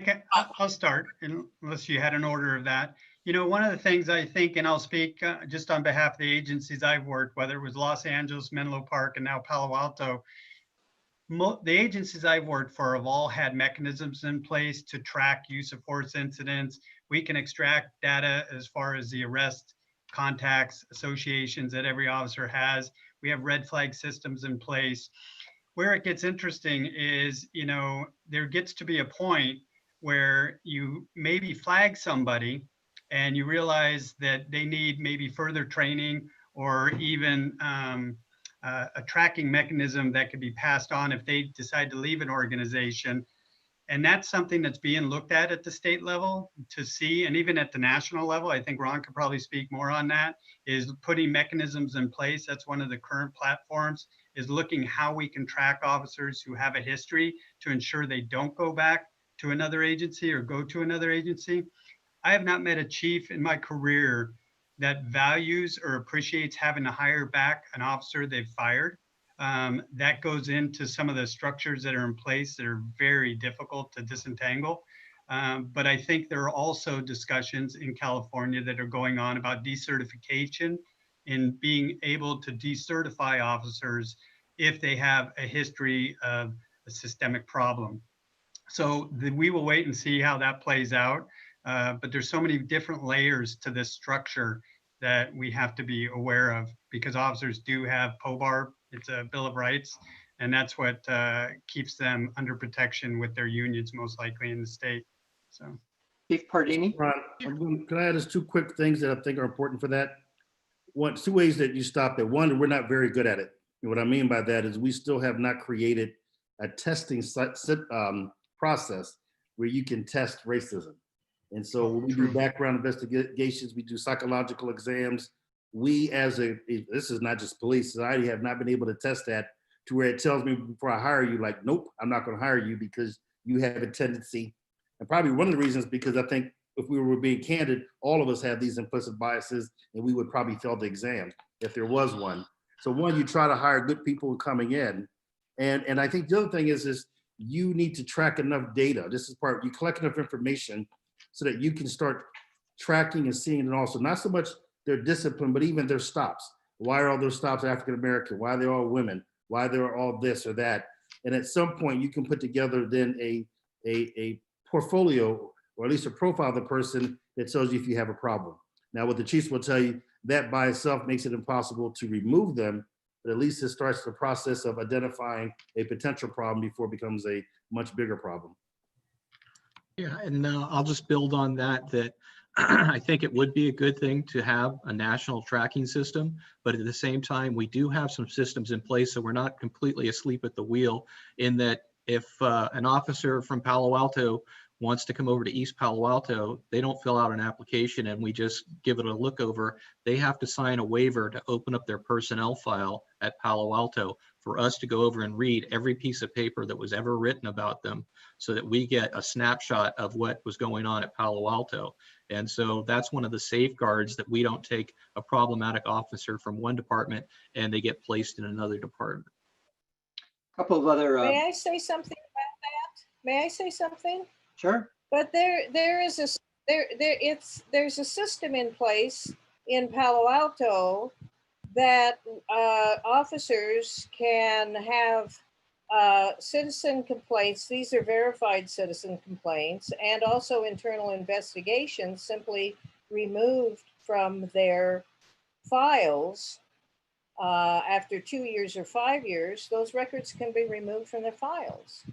Okay, I'll start, unless you had an order of that. You know, one of the things I think, and I'll speak just on behalf of the agencies I've worked, whether it was Los Angeles, Menlo Park, and now Palo Alto, the agencies I've worked for have all had mechanisms in place to track use of force incidents. We can extract data as far as the arrest contacts, associations that every officer has. We have red flag systems in place. Where it gets interesting is, you know, there gets to be a point where you maybe flag somebody and you realize that they need maybe further training or even a tracking mechanism that could be passed on if they decide to leave an organization. And that's something that's being looked at the state level to see, and even at the national level, I think Ron could probably speak more on that, is putting mechanisms in place. That's one of the current platforms, is looking how we can track officers who have a history to ensure they don't go back to another agency or go to another agency. I have not met a chief in my career that values or appreciates having to hire back an officer they've fired. That goes into some of the structures that are in place that are very difficult to disentangle. But I think there are also discussions in California that are going on about decertification and being able to decertify officers if they have a history of a systemic problem. So we will wait and see how that plays out. But there's so many different layers to this structure that we have to be aware of, because officers do have POBAR, it's a Bill of Rights, and that's what keeps them under protection with their unions, most likely in the state. So, Chief Cardini? Ron, can I add just two quick things that I think are important for that? One, two ways that you stop it. One, we're not very good at it. And what I mean by that is we still have not created a testing process where you can test racism. And so when we do background investigations, we do psychological exams. We this is not just police, society have not been able to test that to where it tells me before I hire you, like, nope, I'm not gonna hire you because you have a tendency. And probably one of the reasons, because I think if we were being candid, all of us have these implicit biases and we would probably fail the exam if there was one. So one, you try to hire good people coming in. And I think the other thing is you need to track enough data. This is part, you collect enough information so that you can start tracking and seeing it also, not so much their discipline, but even their stops. Why are all those stops African-American? Why are they all women? Why they're all this or that? And at some point you can put together then a portfolio, or at least a profile of the person that tells you if you have a problem. Now, what the chiefs will tell you, that by itself makes it impossible to remove them, but at least it starts the process of identifying a potential problem before it becomes a much bigger problem. Yeah, and I'll just build on that I think it would be a good thing to have a national tracking system, but at the same time, we do have some systems in place, so we're not completely asleep at the wheel, in that if an officer from Palo Alto wants to come over to East Palo Alto, they don't fill out an application and we just give it a look over. They have to sign a waiver to open up their personnel file at Palo Alto for us to go over and read every piece of paper that was ever written about them, so that we get a snapshot of what was going on at Palo Alto. And so that's one of the safeguards, that we don't take a problematic officer from one department and they get placed in another department. A couple of other. May I say something about that? May I say something? Sure. But there's a system in place in Palo Alto that officers can have citizen complaints. These are verified citizen complaints, and also internal investigations simply removed from their files after 2 years or 5 years. Those records can be removed from their files.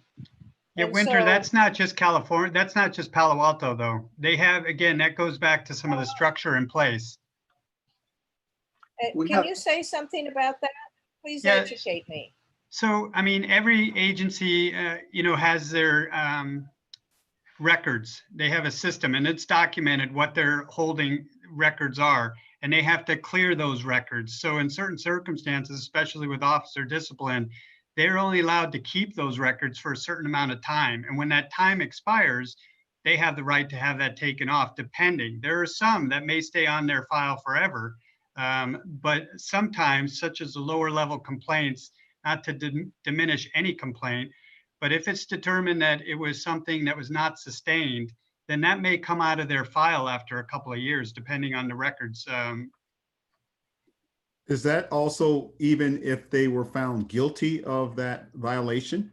Yeah, And Winter, so, that's not just California. That's not just Palo Alto, though. They have, again, that goes back to some of the structure in place. can you say something about that? Please educate me. So, I mean, every agency, has their records. They have a system, and it's documented what their holding records are, and they have to clear those records. So in certain circumstances, especially with officer discipline, they're only allowed to keep those records for a certain amount of time. And when that time expires, they have the right to have that taken off, depending. There are some that may stay on their file forever, but sometimes, such as the lower level complaints, not to diminish any complaint, but if it's determined that it was something that was not sustained, then that may come out of their file after a couple of years, depending on the records. Is that also even if they were found guilty of that violation?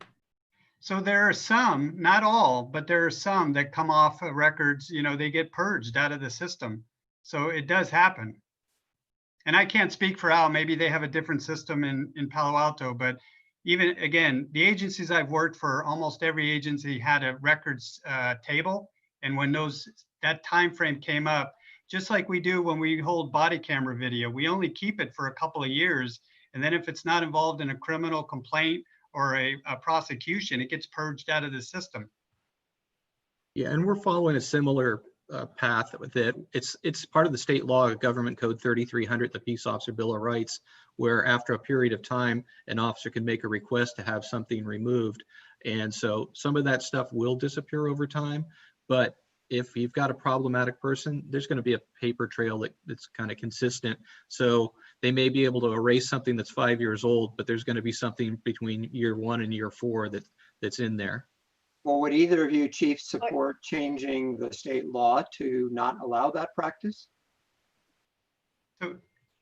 So there are some, not all, but there are some that come off of records, they get purged out of the system. So it does happen. And I can't speak for Al, maybe they have a different system in Palo Alto, but even, again, the agencies I've worked for, almost every agency had a records table. And when that time frame came up, just like we do when we hold body camera video, we only keep it for a couple of years. And then if it's not involved in a criminal complaint or a prosecution, it gets purged out of the system. Yeah, and we're following a similar path with it. It's part of the state law, Government Code 3300, the Peace Officer Bill of Rights, where after a period of time, an officer can make a request to have something removed. And so some of that stuff will disappear over time, but if you've got a problematic person, there's going to be a paper trail that's kind of consistent. So they may be able to erase something that's 5 years old, but there's going to be something between year 1 and year 4 that's in there. Well, would either of you chiefs support changing the state law to not allow that practice? So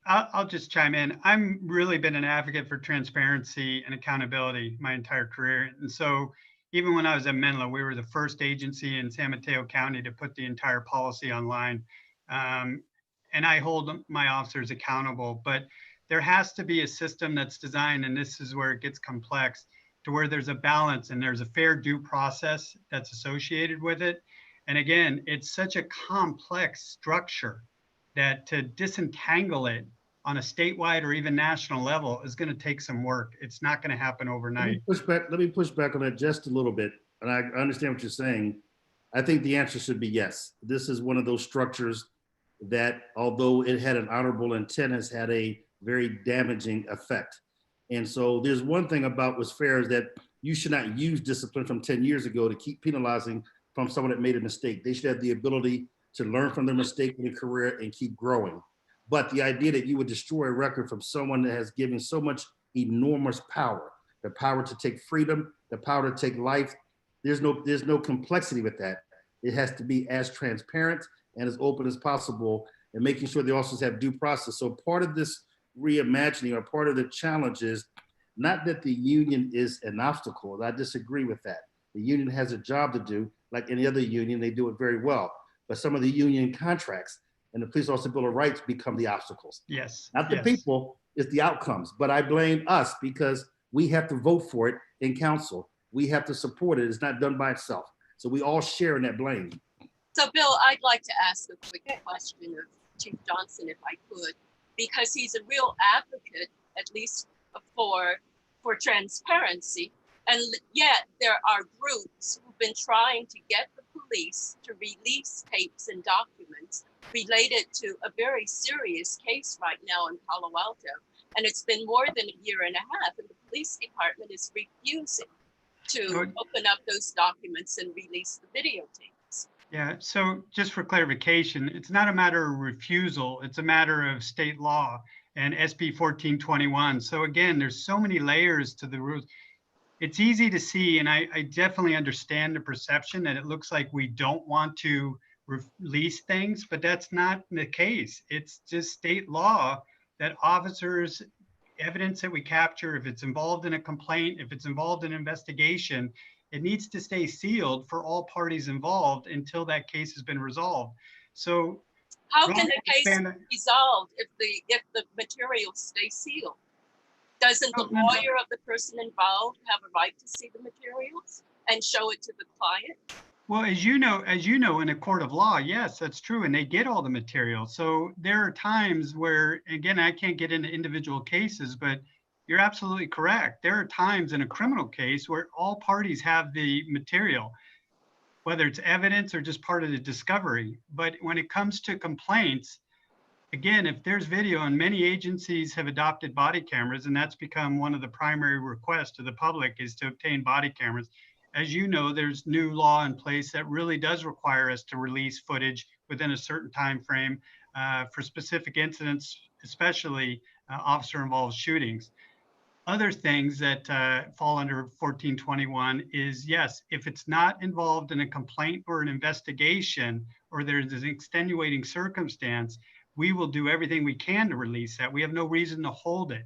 I'll just chime in. I've really been an advocate for transparency and accountability my entire career. And so, even when I was at Menlo, we were the first agency in San Mateo County to put the entire policy online. And I hold my officers accountable, but there has to be a system that's designed, and this is where it gets complex, to where there's a balance and there's a fair due process that's associated with it. And again, it's such a complex structure that to disentangle it on a statewide or even national level is going to take some work. It's not going to happen overnight. Let me push back on that just a little bit. And I understand what you're saying. I think the answer should be yes. This is one of those structures that, although it had an honorable intent, has had a very damaging effect. And so there's one thing about what's fair is that you should not use discipline from 10 years ago to keep penalizing from someone that made a mistake. They should have the ability to learn from their mistake in a career and keep growing. But the idea that you would destroy a record from someone that has given so much enormous power, the power to take freedom, the power to take life, there's no complexity with that. It has to be as transparent and as open as possible, and making sure the officers have due process. So part of this reimagining, or part of the challenge, is not that the union is an obstacle. I disagree with that. The union has a job to do, like any other union, they do it very well. But some of the union contracts and the Police Officer Bill of Rights become the obstacles. Yes. Not the people, it's the outcomes. But I blame us because we have to vote for it in council. We have to support it. It's not done by itself. So we all share in that blame. So Bill, I'd like to ask a quick question of Chief Johnson, if I could, because he's a real advocate, at least for transparency. And yet there are groups who've been trying to get the police to release tapes and documents related to a very serious case right now in Palo Alto. And it's been more than a year and a half, and the police department is refusing to open up those documents and release the videotapes. Yeah, so just for clarification, it's not a matter of refusal, it's a matter of state law and SB 1421. So again, there's so many layers to the rules. It's easy to see, and I definitely understand the perception that it looks like we don't want to release things, but that's not the case. It's just state law that officers, evidence that we capture, if it's involved in a complaint, if it's involved in an investigation, it needs to stay sealed for all parties involved until that case has been resolved. So how can the case be resolved if the materials stay sealed? Doesn't the lawyer of the person involved have a right to see the materials and show it to the client? Well, as you know, in a court of law, yes, that's true, and they get all the material. So there are times where, again, I can't get into individual cases, but you're absolutely correct. There are times in a criminal case where all parties have the material, whether it's evidence or just part of the discovery. But when it comes to complaints, again, if there's video, and many agencies have adopted body cameras, and that's become one of the primary requests to the public is to obtain body cameras. As you know, there's new law in place that really does require us to release footage within a certain time frame for specific incidents, especially officer-involved shootings. Other things that fall under 1421 is, yes, if it's not involved in a complaint or an investigation, or there's an extenuating circumstance, we will do everything we can to release that. We have no reason to hold it.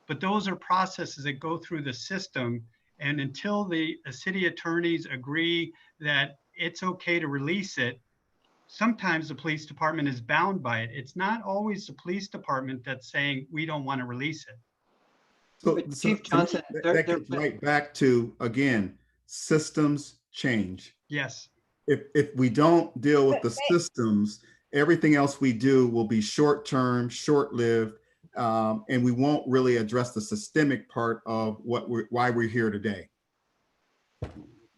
But those are processes that go through the system. And until the city attorneys agree that it's okay to release it, sometimes the police department is bound by it. It's not always the police department that's saying we don't want to release it. So, Chief Johnson, that gets right back to, again, systems change. Yes. If we don't deal with the systems, everything else we do will be short-term, short-lived, and we won't really address the systemic part of why we're here today.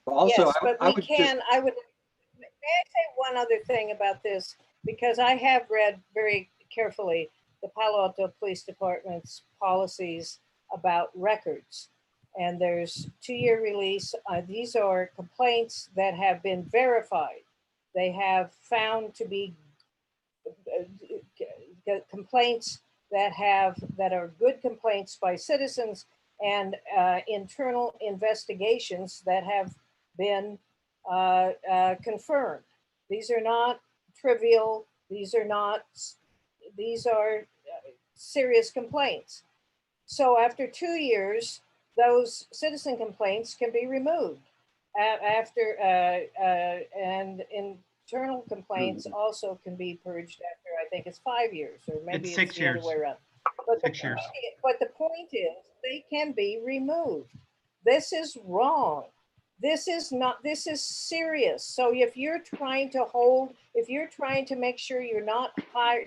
Also, yes, but may I say one other thing about this, because I have read very carefully the Palo Alto Police Department's policies about records. And there's 2-year release. These are complaints that have been verified. They have found to be complaints that are good complaints by citizens, and internal investigations that have been confirmed. These are not trivial. These are serious complaints. So after 2 years, those citizen complaints can be removed. after, and internal complaints also can be purged after, I think it's 5 years, or maybe It's 6 the other years. way around. But the 6 years. but the point is, they can be removed. This is wrong. This is not, this is serious. So if you're trying to if you're trying to make sure you're not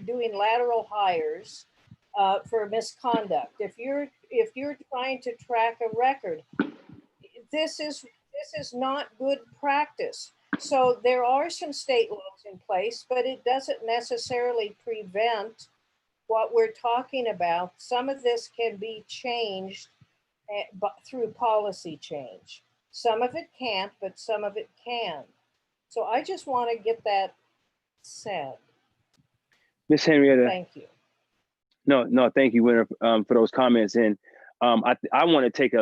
doing lateral hires for misconduct, if you're trying to track a record, this is not good practice. So there are some state laws in place, but it doesn't necessarily prevent what we're talking about. Some of this can be changed through policy change. Some of it can't, but some of it can. So I just want to get that said. Miss Henrietta. Thank you. No, thank you, Winter, for those comments. And I want to take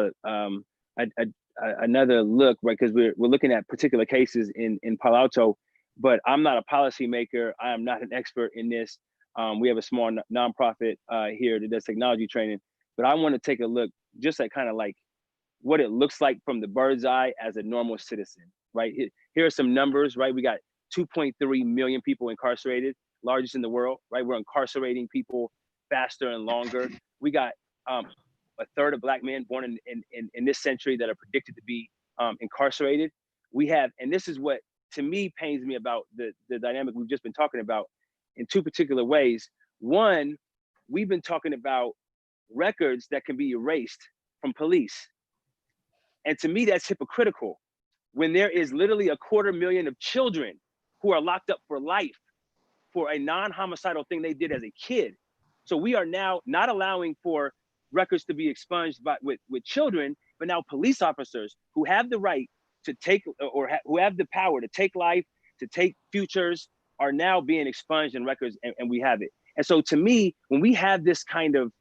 another look, right? Because we're looking at particular cases in Palo Alto, but I'm not a policymaker. I am not an expert in this. We have a small nonprofit here that does technology training, but I want to take a look just at kind of like what it looks like from the bird's eye as a normal citizen, right? Here are some numbers, right? We got 2.3 million people incarcerated, largest in the world, right? We're incarcerating people faster and longer. We got a third of Black men born in this century that are predicted to be incarcerated. We have, and this is what to me pains me about the dynamic we've just been talking about in two particular ways. One, we've been talking about records that can be erased from police. And to me, that's hypocritical when there is literally 250,000 of children who are locked up for life for a non-homicidal thing they did as a kid. So we are now not allowing for records to be expunged with children, but now police officers who have the right to take, or who have the power to take life, to take futures, are now being expunged in records, and we have it. And so to me, when we have this kind of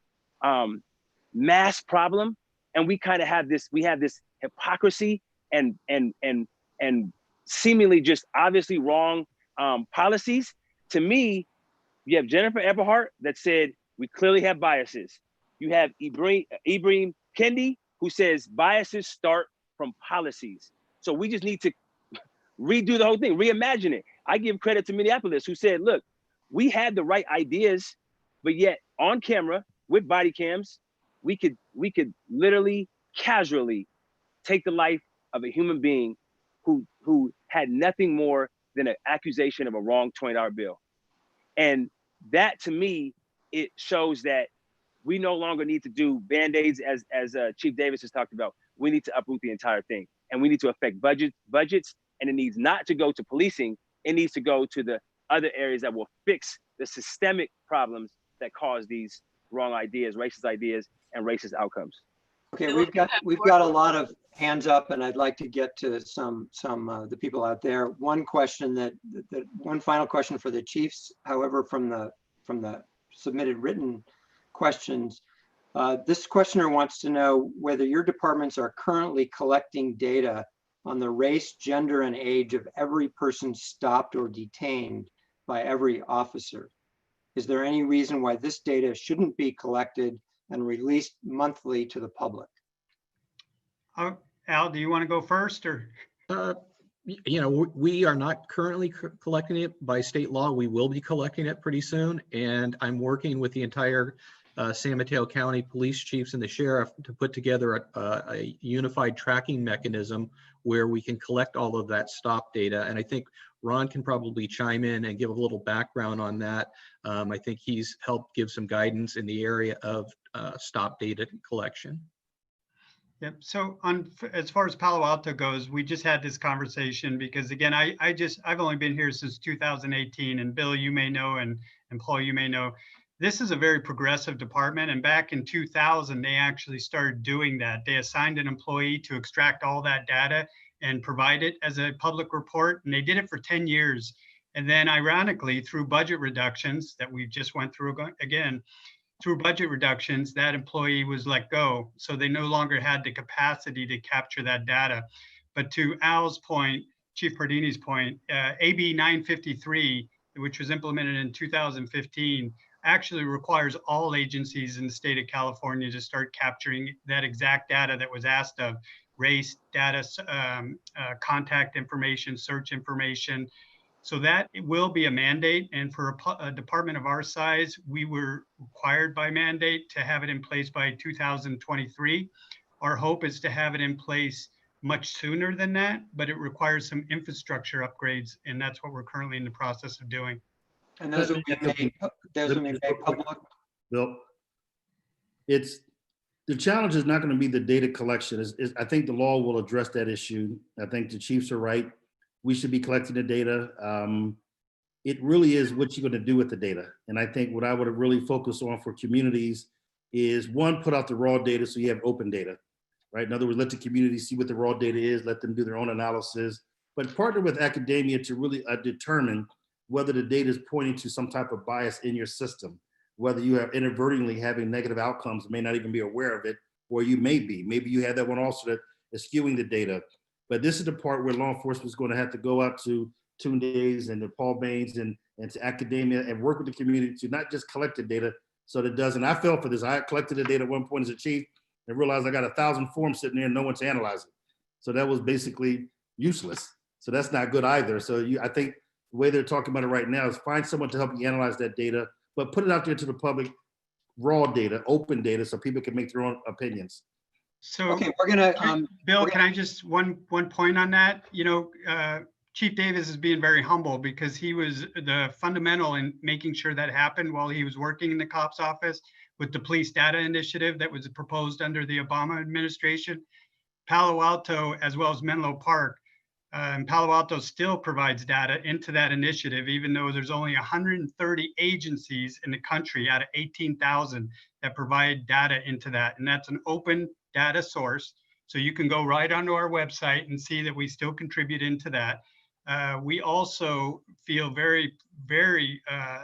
mass problem, and we kind of have this, we have this hypocrisy and seemingly just obviously wrong policies. To me, you have Jennifer Eberhardt that said we clearly have biases. You have Ibrahim Kendi, who says biases start from policies. So we just need to redo the whole thing, reimagine it. I give credit to Minneapolis, who said, look, we had the right ideas, but yet on camera with body cams, we could literally casually take the life of a human being who had nothing more than an accusation of a wrong $20 bill. And that, to me, it shows that we no longer need to do Band-Aids, as Chief Davis has talked about. We need to uproot the entire thing, and we need to affect budgets, and it needs not to go to policing. It needs to go to the other areas that will fix the systemic problems that cause these wrong ideas, racist ideas, and racist outcomes. Okay, we've got a lot of hands up, and I'd like to get to some the people out there. One question one final question for the chiefs. However, from the submitted written questions, this questioner wants to know whether your departments are currently collecting data on the race, gender, and age of every person stopped or detained by every officer. Is there any reason why this data shouldn't be collected and released monthly to the public? Al, do you want to go first, or? You know, we are not currently collecting it by state law. We will be collecting it pretty soon. And I'm working with the entire San Mateo County police chiefs and the sheriff to put together a unified tracking mechanism where we can collect all of that stop data. And I think Ron can probably chime in and give a little background on that. I think he's helped give some guidance in the area of stop data collection. Yep. So as far as Palo Alto goes, we just had this conversation because, again, I've only been here since 2018, and Bill, you may know, and Paul, you may know, this is a very progressive department. And back in 2000, they actually started doing that. They assigned an employee to extract all that data and provide it as a public report. And they did it for 10 years. And then ironically, through budget reductions that we just went through again, through budget reductions, that employee was let go. So they no longer had the capacity to capture that data. But to Al's point, Chief Cardini's point, AB 953, which was implemented in 2015, actually requires all agencies in the state of California to start capturing that exact data that was asked of. race, data, contact information, search information. So that will be a mandate. And for a department of our size, we were required by mandate to have it in place by 2023. Our hope is to have it in place much sooner than that, but it requires some infrastructure upgrades, and that's what we're currently in the process of doing. And those will be made public. Bill, the challenge is not going to be the data collection. I think the law will address that issue. I think the chiefs are right. We should be collecting the data. It really is what you're going to do with the data. And I think what I would really focus on for communities is, one, put out the raw data so you have open data, right? In other words, let the community see what the raw data is, let them do their own analysis, but partner with academia to really determine whether the data is pointing to some type of bias in your system, whether you are inadvertently having negative outcomes, may not even be aware of it, or you may be. Maybe you have that one also that is skewing the data. But this is the part where law enforcement is going to have to go out to Tunde's and to Paul Baynes and to academia and work with the community to not just collect the data so that it doesn't. I fell for this. I collected the data at one point as a chief and realized I got 1,000 forms sitting there and no one to analyze it. So that was basically useless. So that's not good either. So I think the way they're talking about it right now is find someone to help you analyze that data, but put it out there to the public, raw data, open data, so people can make their own opinions. So, okay, we're gonna, Bill, can I just one point on that? You know, Chief Davis is being very humble because he was the fundamental in making sure that happened while he was working in the COPS office with the police data initiative that was proposed under the Obama administration. Palo Alto, as well as Menlo Park, and Palo Alto still provides data into that initiative, even though there's only 130 agencies in the country out of 18,000 that provide data into that. And that's an open data source. So you can go right onto our website and see that we still contribute into that. We also feel very, very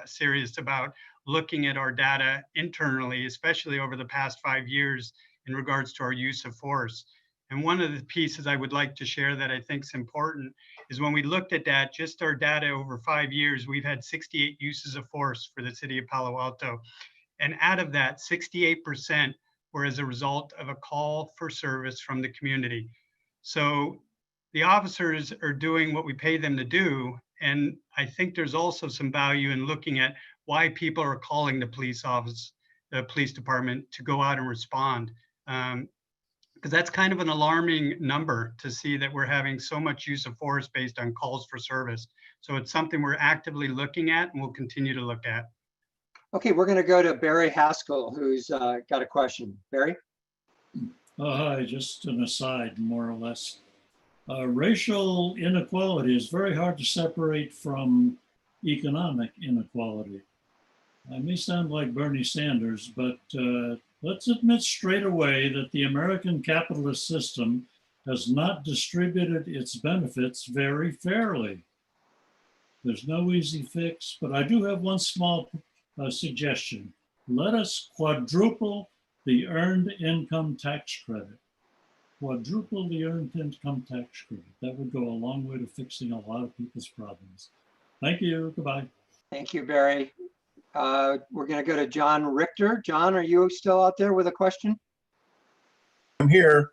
serious about looking at our data internally, especially over the past 5 years in regards to our use of force. And one of the pieces I would like to share that I think is important is when we looked at that, just our data over 5 years, we've had 68 uses of force for the city of Palo Alto. And out of that, 68% were as a result of a call for service from the community. So the officers are doing what we pay them to do. And I think there's also some value in looking at why people are calling the police office, the police department, to go out and respond. Because that's kind of an alarming number to see that we're having so much use of force based on calls for service. So it's something we're actively looking at and we'll continue to look at. okay, we're gonna go to Barry Haskell, who's got a question. Barry? Hi, just an aside, more or less. Racial inequality is very hard to separate from economic inequality. I may sound like Bernie Sanders, but let's admit straight away that the American capitalist system has not distributed its benefits very fairly. There's no easy fix, but I do have one small suggestion. Let us quadruple the earned income tax credit. Quadruple the earned income tax credit. That would go a long way to fixing a lot of people's problems. Thank you. Goodbye. Thank you, Barry. We're going to go to John Richter. John, are you still out there with a question? I'm here.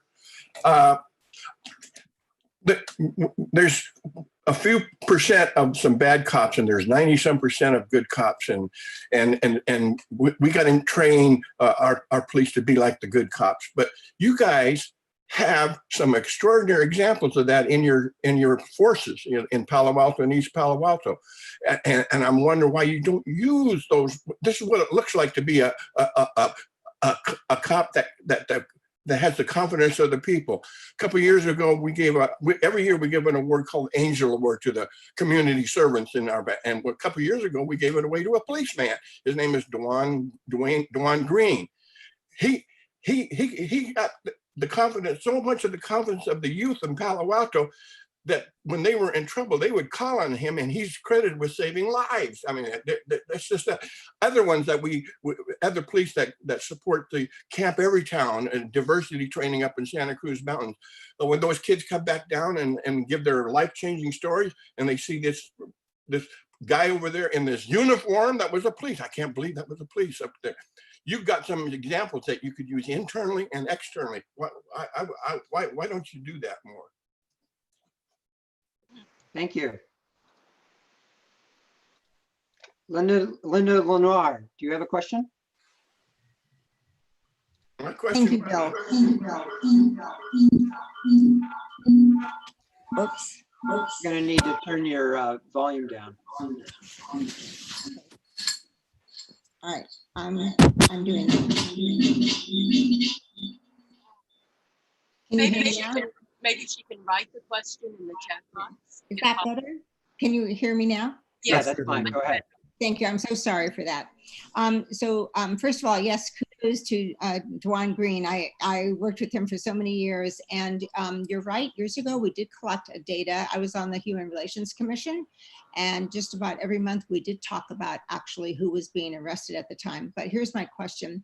There's a few percent of some bad cops, and there's 90-some% of good cops, and we got to train our police to be like the good cops. But you guys have some extraordinary examples of that in your forces in Palo Alto and East Palo Alto, and I'm wondering why you don't use those. This is what it looks like to be a cop that has the confidence of the people. A couple of years ago, every year we give an award called Angel Award to the community servants in our, and a couple of years ago we gave it away to a policeman. His name is Dwan Green. He got the confidence, so much of the confidence of the youth in Palo Alto, that when they were in trouble, they would call on him, and he's credited with saving lives. I mean, that's just that. Other ones that other police that support the Camp Everytown and diversity training up in Santa Cruz Mountains. But when those kids come back down and give their life-changing stories, and they see this guy over there in this uniform that was a police, I can't believe that was a police up there. you've got some examples that you could use internally and externally. Why don't you do that more? Thank you. Linda Lenoir, do you have a question? My question. Thank you, Bill. Oops. You're going to need to turn your volume down. All right, I'm doing it. Can you hear me now? Maybe she can write the question in the chat box. Is that better? Can you hear me now? Yeah, that's fine. Go ahead. Thank you. I'm so sorry for that. First of all, yes, kudos to Dwan Green. I worked with him for so many years, and you're right. Years ago, we did collect data. I was on the Human Relations Commission, and just about every month we did talk about actually who was being arrested at the time. But here's my question.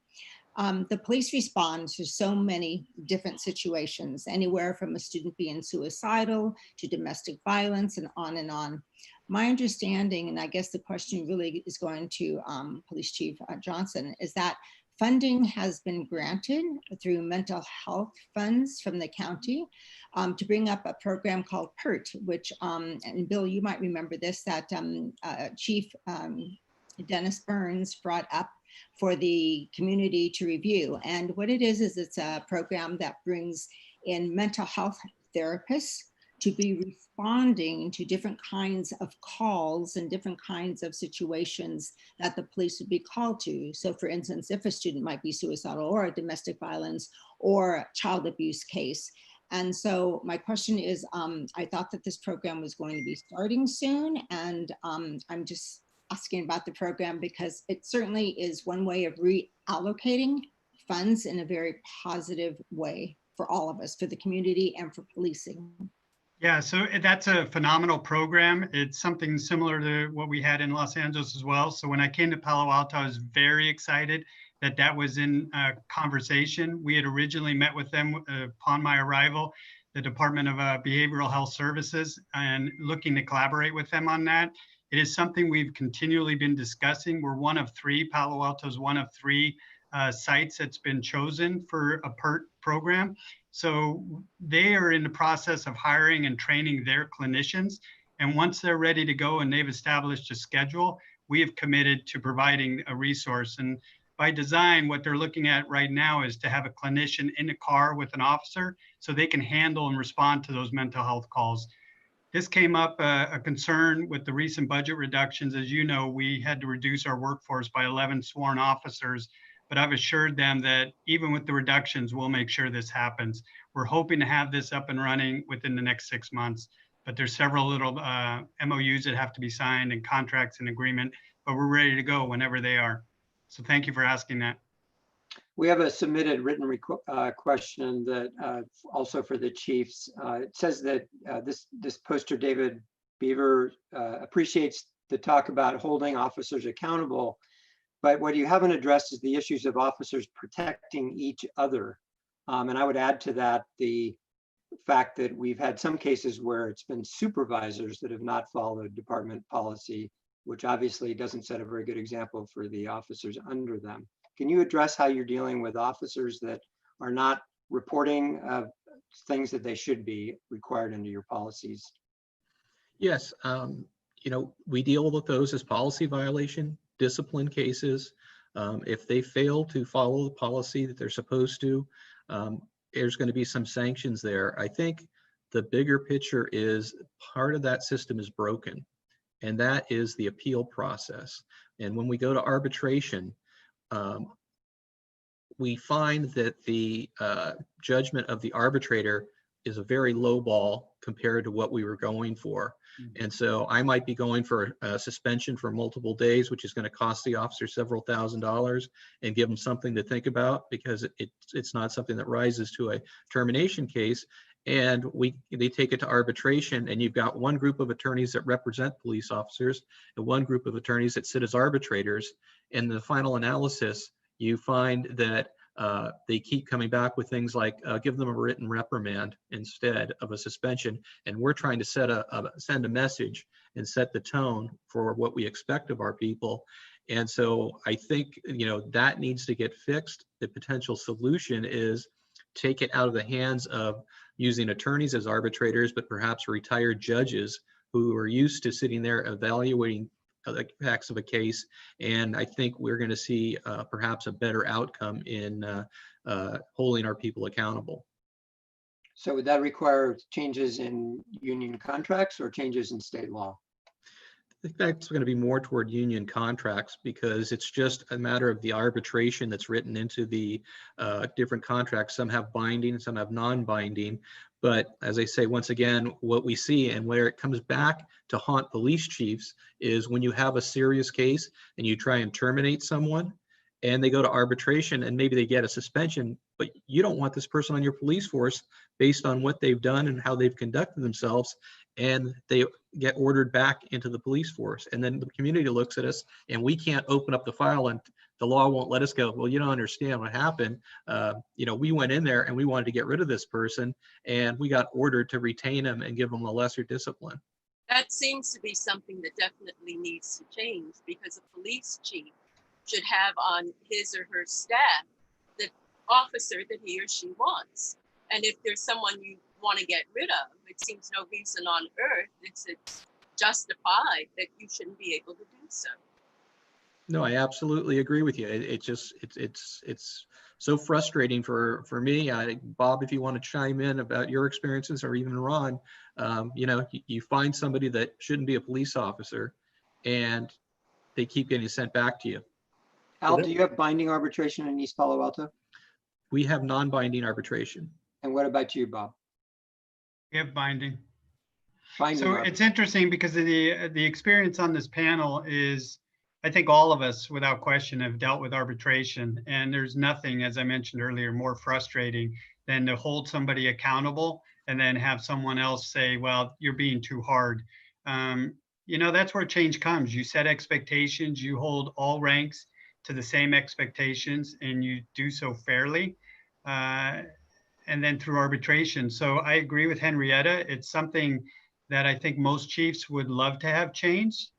The police respond to so many different situations, anywhere from a student being suicidal to domestic violence and on and on. My understanding, and I guess the question really is going to Police Chief Johnson, is that funding has been granted through mental health funds from the county to bring up a program called PERT, which, and Bill, you might remember this, that Chief Dennis Burns brought up for the community to review. And what it is it's a program that brings in mental health therapists to be responding to different kinds of calls and different kinds of situations that the police would be called to. So for instance, if a student might be suicidal or a domestic violence or child abuse case. And so my question is, I thought that this program was going to be starting soon, and I'm just asking about the program because it certainly is one way of reallocating funds in a very positive way for all of us, for the community and for policing. Yeah, so that's a phenomenal program. It's something similar to what we had in Los Angeles as well. So when I came to Palo Alto, I was very excited that that was in conversation. We had originally met with them upon my arrival, the Department of Behavioral Health Services, and looking to collaborate with them on that. It is something we've continually been discussing. We're one of three, Palo Alto's one of three sites that's been chosen for a PERT program. So they are in the process of hiring and training their clinicians. And once they're ready to go and they've established a schedule, we have committed to providing a resource. And by design, what they're looking at right now is to have a clinician in the car with an officer so they can handle and respond to those mental health calls. This came up a concern with the recent budget reductions. As you know, we had to reduce our workforce by 11 sworn officers, but I've assured them that even with the reductions, we'll make sure this happens. We're hoping to have this up and running within the next 6 months, but there's several little MOUs that have to be signed and contracts and agreement, but we're ready to go whenever they are. So thank you for asking that. We have a submitted written question that also for the chiefs. It says that this poster, David Beaver, appreciates the talk about holding officers accountable, but what you haven't addressed is the issues of officers protecting each other. And I would add to that the fact that we've had some cases where it's been supervisors that have not followed department policy, which obviously doesn't set a very good example for the officers under them. Can you address how you're dealing with officers that are not reporting things that they should be required under your policies? Yes, we deal with those as policy violation, discipline cases. If they fail to follow the policy that they're supposed to, there's going to be some sanctions there. I think the bigger picture is part of that system is broken, and that is the appeal process. And when we go to arbitration, we find that the judgment of the arbitrator is a very low ball compared to what we were going for. And so I might be going for a suspension for multiple days, which is going to cost the officer several $1,000s and give them something to think about because it's not something that rises to a termination case. And they take it to arbitration, and you've got one group of attorneys that represent police officers and one group of attorneys that sit as arbitrators. In the final analysis, you find that they keep coming back with things like give them a written reprimand instead of a suspension. And we're trying to send a message and set the tone for what we expect of our people. And so I think, that needs to get fixed. The potential solution is take it out of the hands of using attorneys as arbitrators, but perhaps retired judges who are used to sitting there evaluating the facts of a case. And I think we're going to see perhaps a better outcome in holding our people accountable. So would that require changes in union contracts or changes in state law? I think that's going to be more toward union contracts, because it's just a matter of the arbitration that's written into the different contracts. Some have binding, some have non-binding. But as I say, once again, what we see and where it comes back to haunt police chiefs is when you have a serious case and you try and terminate someone and they go to arbitration and maybe they get a suspension, but you don't want this person on your police force based on what they've done and how they've conducted themselves. And they get ordered back into the police force. And then the community looks at us and we can't open up the file and the law won't let us go, well, you don't understand what happened. We went in there and we wanted to get rid of this person and we got ordered to retain him and give him a lesser discipline. That seems to be something that definitely needs to change, because a police chief should have on his or her staff the officer that he or she wants. And if there's someone you want to get rid of, it seems no reason on earth it's justified that you shouldn't be able to do so. No, I absolutely agree with you. It's so frustrating for me. Bob, if you want to chime in about your experiences, or even Ron, you find somebody that shouldn't be a police officer and they keep getting sent back to you. Al, do you have binding arbitration in East Palo Alto? We have non-binding arbitration. And what about you, Bob? We have binding. Binding So it's interesting because the experience on this panel is, I think all of us without question have dealt with arbitration, and there's nothing, as I mentioned earlier, more frustrating than to hold somebody accountable and then have someone else say, well, you're being too hard. That's where change comes. You set expectations, you hold all ranks to the same expectations, and you do so fairly. And then through arbitration. So I agree with Henrietta. It's something that I think most chiefs would love to have changed.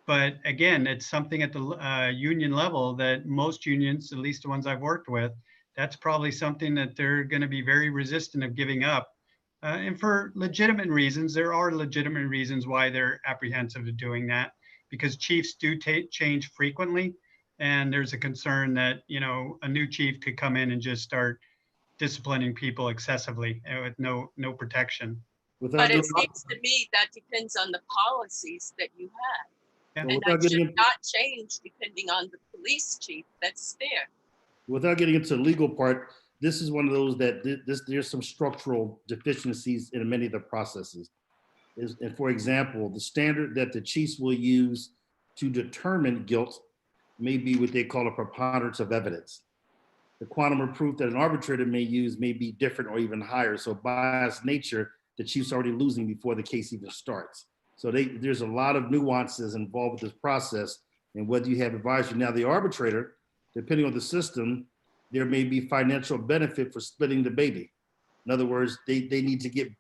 But again, it's something at the union level that most unions, at least the ones I've worked with, that's probably something that they're going to be very resistant of giving up. And for legitimate reasons, there are legitimate reasons why they're apprehensive of doing that, because chiefs do change frequently. And there's a concern that, a new chief could come in and just start disciplining people excessively with no protection. But it seems to me that depends on the policies that you have. Yeah. And that should not change depending on the police chief that's there. Without getting into the legal part, this is one of those that there's some structural deficiencies in many of the processes. And for example, the standard that the chiefs will use to determine guilt may be what they call a preponderance of evidence. The quantum of proof that an arbitrator may use may be different or even higher. So by its nature, the chief's already losing before the case even starts. So there's a lot of nuances involved with this process, and whether you have advisory. Now the arbitrator, depending on the system, there may be financial benefit for splitting the baby. In other words, they need to get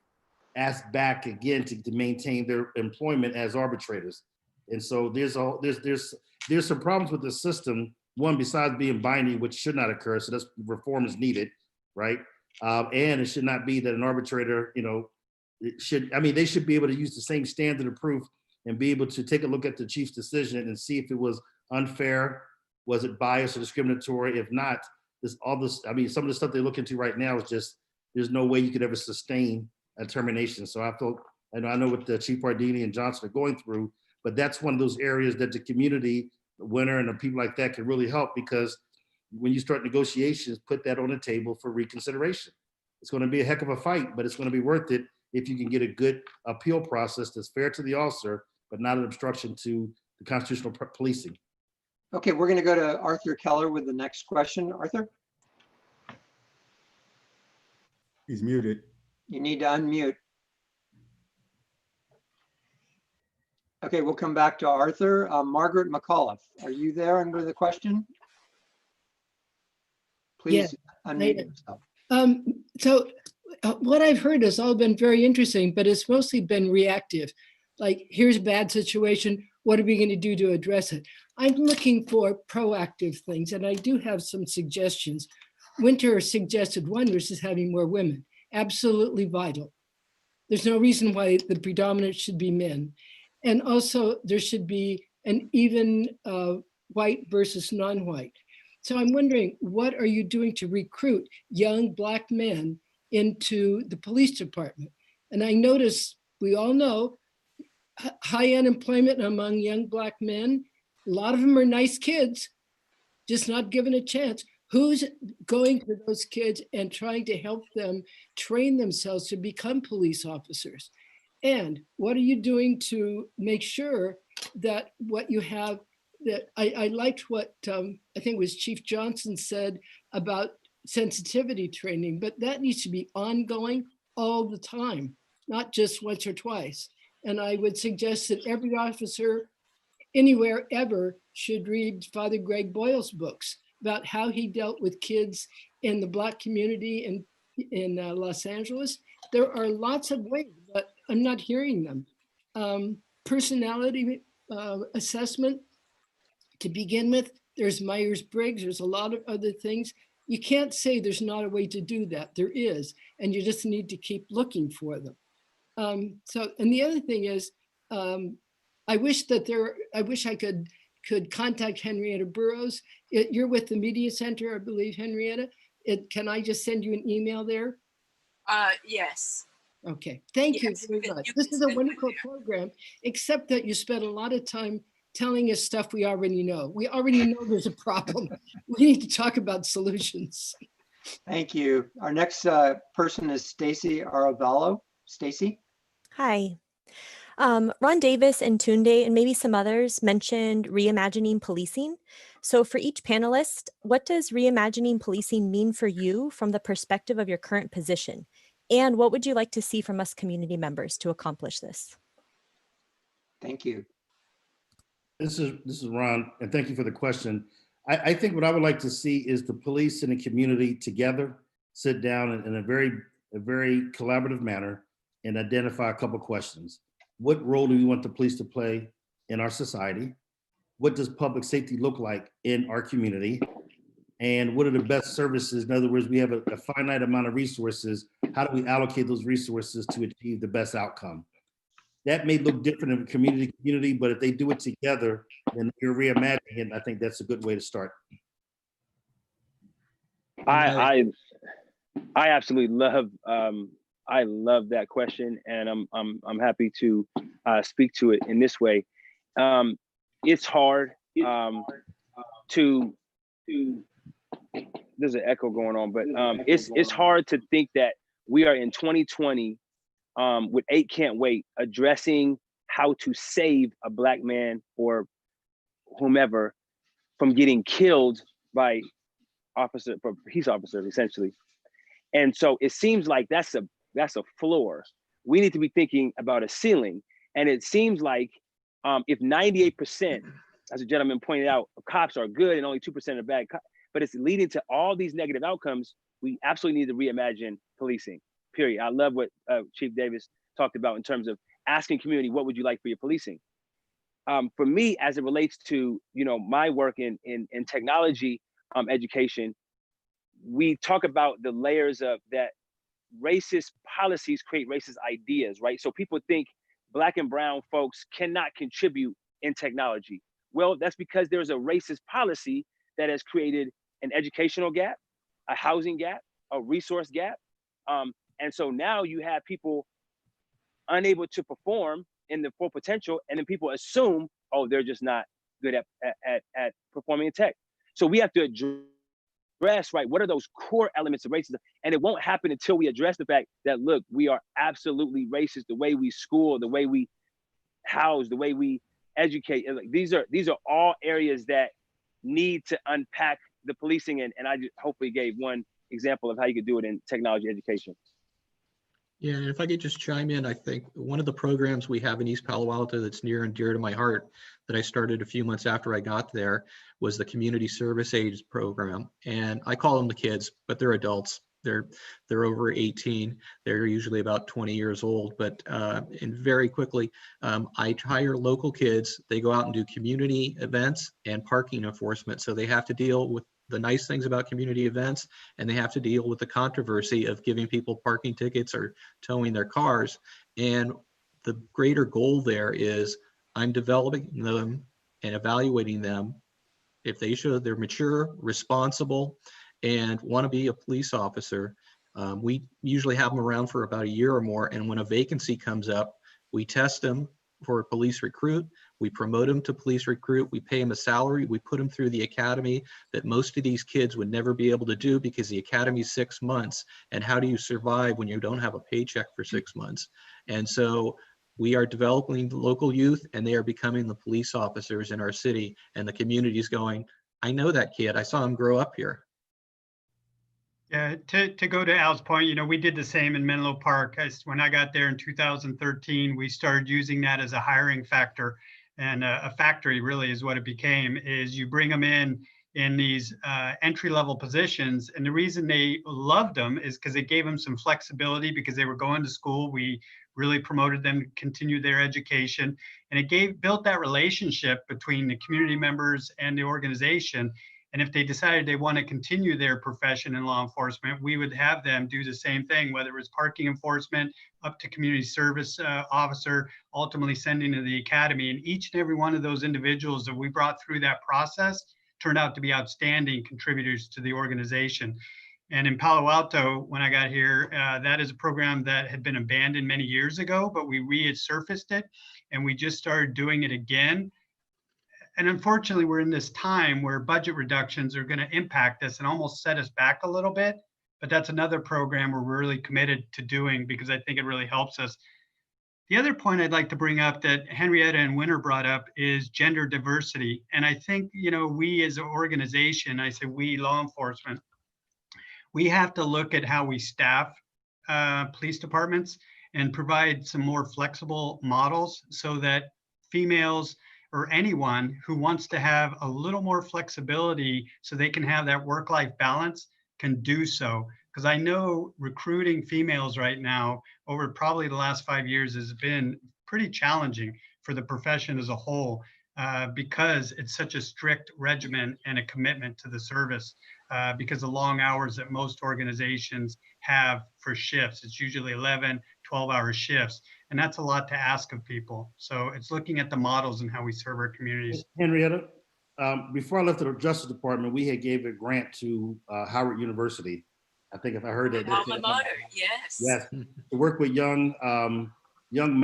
asked back again to maintain their employment as arbitrators. And so there's some problems with the system. One, besides being binding, which should not occur, so that's reform is needed, right? And it should not be that an arbitrator, they should be able to use the same standard of proof and be able to take a look at the chief's decision and see if it was unfair, was it biased or discriminatory? If not, some of the stuff they look into right now is just, there's no way you could ever sustain a termination. So I know what the Chief Cardini and Johnson are going through, but that's one of those areas that the community, Winter and the people like that can really help, because when you start negotiations, put that on the table for reconsideration. It's going to be a heck of a fight, but it's going to be worth it if you can get a good appeal process that's fair to the officer, but not an obstruction to the constitutional policing. Okay, we're going to go to Arthur Keller with the next question. Arthur? He's muted. You need to unmute. Okay, we'll come back to Arthur. Margaret McAuliffe, are you there under the question? Please unmute yourself. What I've heard has all been very interesting, but it's mostly been reactive. Like, here's a bad situation, what are we going to do to address it? I'm looking for proactive things, and I do have some suggestions. Winter suggested one, which is having more women. Absolutely vital. There's no reason why the predominant should be men. And also there should be an even white versus non-white. So I'm wondering, what are you doing to recruit young Black men into the police department? And I notice, we all know, high unemployment among young Black men. A lot of them are nice kids, just not given a chance. Who's going to those kids and trying to help them train themselves to become police officers? And what are you doing to make sure that what you have, that I liked what I think it was Chief Johnson said about sensitivity training, but that needs to be ongoing all the time, not just once or twice. And I would suggest that every officer anywhere ever should read Father Greg Boyle's books about how he dealt with kids in the Black community in Los Angeles. There are lots of ways, but I'm not hearing them. Personality assessment, to begin with, there's Myers-Briggs, there's a lot of other things. You can't say there's not a way to do that. There is, and you just need to keep looking for them. And the other thing is, I wish I could contact Henrietta Burrows. You're with the Media Center, I believe, Henrietta. Can I just send you an email there? Yes. Okay, thank Yes, you very you much. can This is a send it wonderful there. program, except that you spent a lot of time telling us stuff we already know. We already know there's a problem. We need to talk about solutions. Thank you. Our next person is Stacy Aravallo. Stacy? Hi. Ron Davis and Tunde and maybe some others mentioned reimagining policing. So for each panelist, what does reimagining policing mean for you from the perspective of your current position? And what would you like to see from us community members to accomplish this? Thank you. This is Ron, and thank you for the question. I think what I would like to see is the police and the community together sit down in a very collaborative manner and identify a couple of questions. What role do we want the police to play in our society? What does public safety look like in our community? And what are the best services? In other words, we have a finite amount of resources. How do we allocate those resources to achieve the best outcome? That may look different in community, but if they do it together, then you're reimagining it. And I think that's a good way to start. I absolutely love I love that question, and I'm happy to speak to it in this way. It's hard to there's an echo going on, but it's hard to think that we are in 2020 with 8 Can't Wait addressing how to save a Black man or whomever from getting killed by police officers, essentially. And so it seems like that's a floor. We need to be thinking about a ceiling. And it seems like if 98%, as a gentleman pointed out, cops are good and only 2% are bad, but it's leading to all these negative outcomes, we absolutely need to reimagine policing, period. I love what Chief Davis talked about in terms of asking community, what would you like for your policing? For me, as it relates to my work in technology education, we talk about the layers of that racist policies create racist ideas, right? So people think Black and brown folks cannot contribute in technology. Well, that's because there's a racist policy that has created an educational gap, a housing gap, a resource gap. And so now you have people unable to perform in the full potential, and then people assume, oh, they're just not good at performing in tech. So we have to address, right, what are those core elements of racism? And it won't happen until we address the fact that, look, we are absolutely racist, the way we school, the way we house, the way we educate. Like, these are all areas that need to unpack the policing. And I just hopefully gave one example of how you could do it in technology education. Yeah, and if I could just chime in, I think one of the programs we have in East Palo Alto that's near and dear to my heart that I started a few months after I got there was the Community Service Aids program. And I call them the kids, but they're adults. they're over 18. They're usually about 20 years old, but and very quickly, I hire local kids. They go out and do community events and parking enforcement. So they have to deal with the nice things about community events, and they have to deal with the controversy of giving people parking tickets or towing their cars. And the greater goal there is I'm developing them and evaluating them. If they show they're mature, responsible, and want to be a police officer, we usually have them around for about a year or more. And when a vacancy comes up, we test them for police recruit. We promote them to police recruit. We pay them a salary. We put them through the academy that most of these kids would never be able to do because the academy is 6 months. And how do you survive when you don't have a paycheck for 6 months? And so we are developing the local youth, and they are becoming the police officers in our city. And the community is going, I know that kid. I saw him grow up here. Yeah, to go to Al's point, you know, we did the same in Menlo Park. When I got there in 2013, we started using that as a hiring factor, and a factory really is what it became. Is you bring them in these entry-level positions, and the reason they loved them is because it gave them some flexibility because they were going to school. We really promoted them to continue their education, and it built that relationship between the community members and the organization. And if they decided they want to continue their profession in law enforcement, we would have them do the same thing, whether it was parking enforcement, up to community service officer, ultimately sending to the academy. And each and every one of those individuals that we brought through that process turned out to be outstanding contributors to the organization. And in Palo Alto, when I got here, that is a program that had been abandoned many years ago, but we resurfaced it, and we just started doing it again. And unfortunately, we're in this time where budget reductions are going to impact us and almost set us back a little bit. But that's another program we're really committed to doing because I think it really helps us. The other point I'd like to bring up that Henrietta and Winter brought up is gender diversity. And I think, you know, we as an organization, I say we, law enforcement, we have to look at how we staff police departments and provide some more flexible models so that females or anyone who wants to have a little more flexibility so they can have that work-life balance can do so. Because I know recruiting females right now over probably the last 5 years has been pretty challenging for the profession as a whole because it's such a strict regimen and a commitment to the service because of long hours that most organizations have for shifts. It's usually 11, 12-hour shifts. And that's a lot to ask of people. So it's looking at the models and how we serve our communities. Henrietta, before I left the Justice Department, we had gave a grant to Howard University. I think if I heard that. Alma mater, yes. Yes, to work with young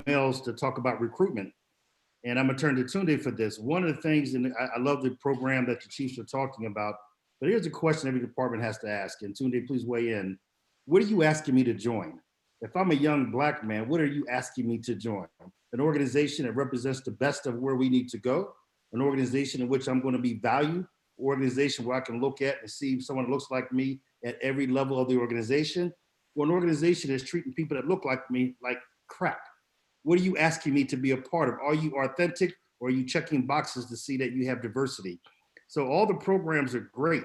males to talk about recruitment. And I'm gonna turn to Tunde for this. One of the things, and I love the program that the chiefs are talking about, but here's a question every department has to ask, and Tunde, please weigh in. What are you asking me to join? If I'm a young Black man, what are you asking me to join? An organization that represents the best of where we need to go, an organization in which I'm going to be valued, an organization where I can look at and see someone that looks like me at every level of the organization, or an organization that's treating people that look like me like crap. What are you asking me to be a part of? Are you authentic, or are you checking boxes to see that you have diversity? So all the programs are great,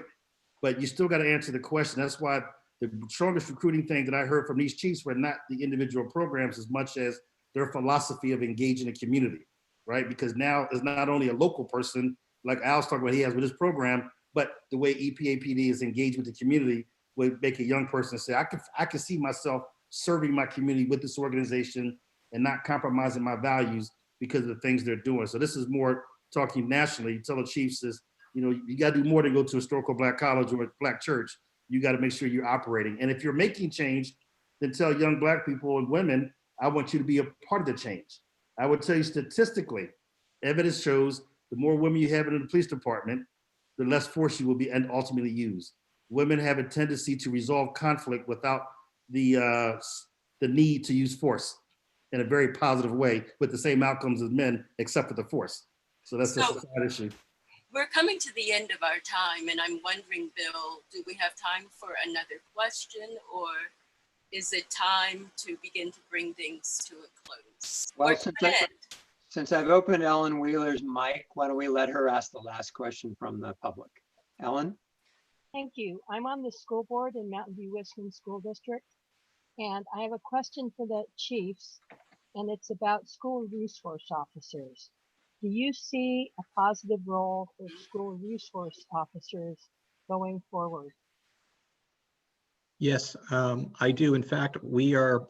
but you still got to answer the question. That's why the strongest recruiting thing that I heard from these chiefs were not the individual programs as much as their philosophy of engaging the community, right? Because now it's not only a local person, like Al's talking about he has with his program, but the way EPAPD is engaged with the community would make a young person say, I can see myself serving my community with this organization and not compromising my values because of the things they're doing. So this is more talking nationally. You tell the chiefs is, you know, you got to do more than go to a historical Black college or a Black church. You got to make sure you're operating. And if you're making change, then tell young Black people and women, I want you to be a part of the change. I would tell you statistically, evidence shows the more women you have in the police department, the less force you will be and ultimately use. Women have a tendency to resolve conflict without the need to use force in a very positive way with the same outcomes as men, except for the force. So that's just a side issue. We're coming to the end of our time, and I'm wondering, Bill, do we have time for another question, or is it time to begin to bring things to a close? Well, since I've opened Ellen Wheeler's mic, why don't we let her ask the last question from the public? Ellen? Thank you. I'm on the school board in Mountain View Wisconsin School District, and I have a question for the chiefs, and it's about school resource officers. Do you see a positive role for school resource officers going forward? Yes, I do. In fact, we are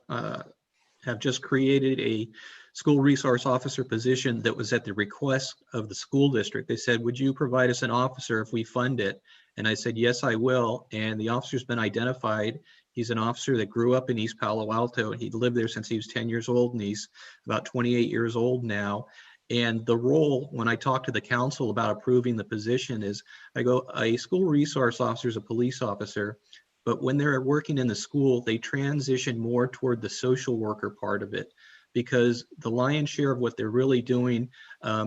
have just created a school resource officer position that was at the request of the school district. They said, would you provide us an officer if we fund it? And I said, yes, I will. And the officer's been identified. He's an officer that grew up in East Palo Alto. He lived there since he was 10 years old, and he's about 28 years old now. And the role, when I talk to the council about approving the position, is I go, a school resource officer is a police officer, but when they're working in the school, they transition more toward the social worker part of it, because the lion's share of what they're really doing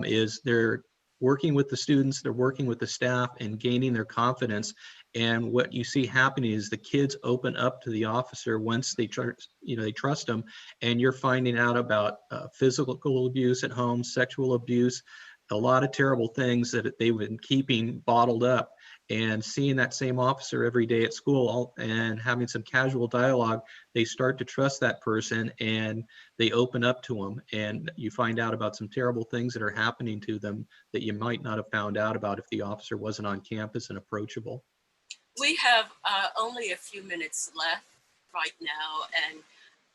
is they're working with the students, they're working with the staff and gaining their confidence. And what you see happening is the kids open up to the officer once they trust them, and you're finding out about physical abuse at home, sexual abuse, a lot of terrible things that they've been keeping bottled up. And seeing that same officer every day at school and having some casual dialogue, they start to trust that person and they open up to them, and you find out about some terrible things that are happening to them that you might not have found out about if the officer wasn't on campus and approachable. We have only a few minutes left right now, and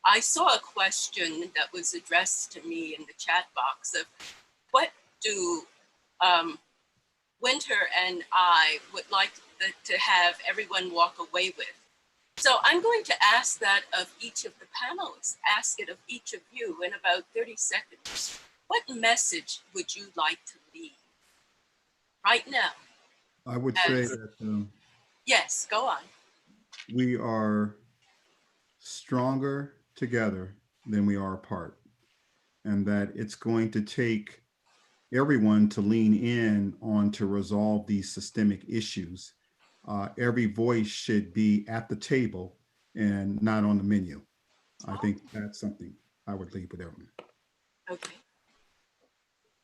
I saw a question that was addressed to me in the chat box of what do Winter and I would like to have everyone walk away with. So I'm going to ask that of each of the panelists, ask it of each of you in about 30 seconds. What message would you like to leave right now? I would say that yes, go on. we are stronger together than we are apart, and that it's going to take everyone to lean in on to resolve these systemic issues. Every voice should be at the table and not on the menu. I think that's something I would leave with everyone. Okay.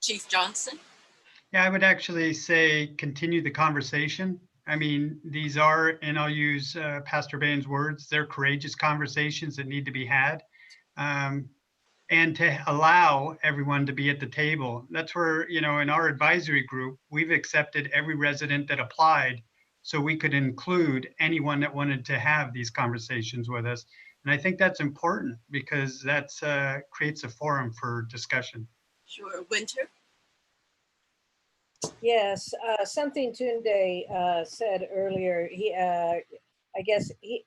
Chief Johnson? Yeah, I would actually say continue the conversation. I mean, these are, and I'll use Pastor Baynes' words, they're courageous conversations that need to be had. And to allow everyone to be at the table. That's where, in our advisory group, we've accepted every resident that applied so we could include anyone that wanted to have these conversations with us. And I think that's important because that's creates a forum for discussion. Sure. Winter? Yes, something Tunde said earlier, I guess he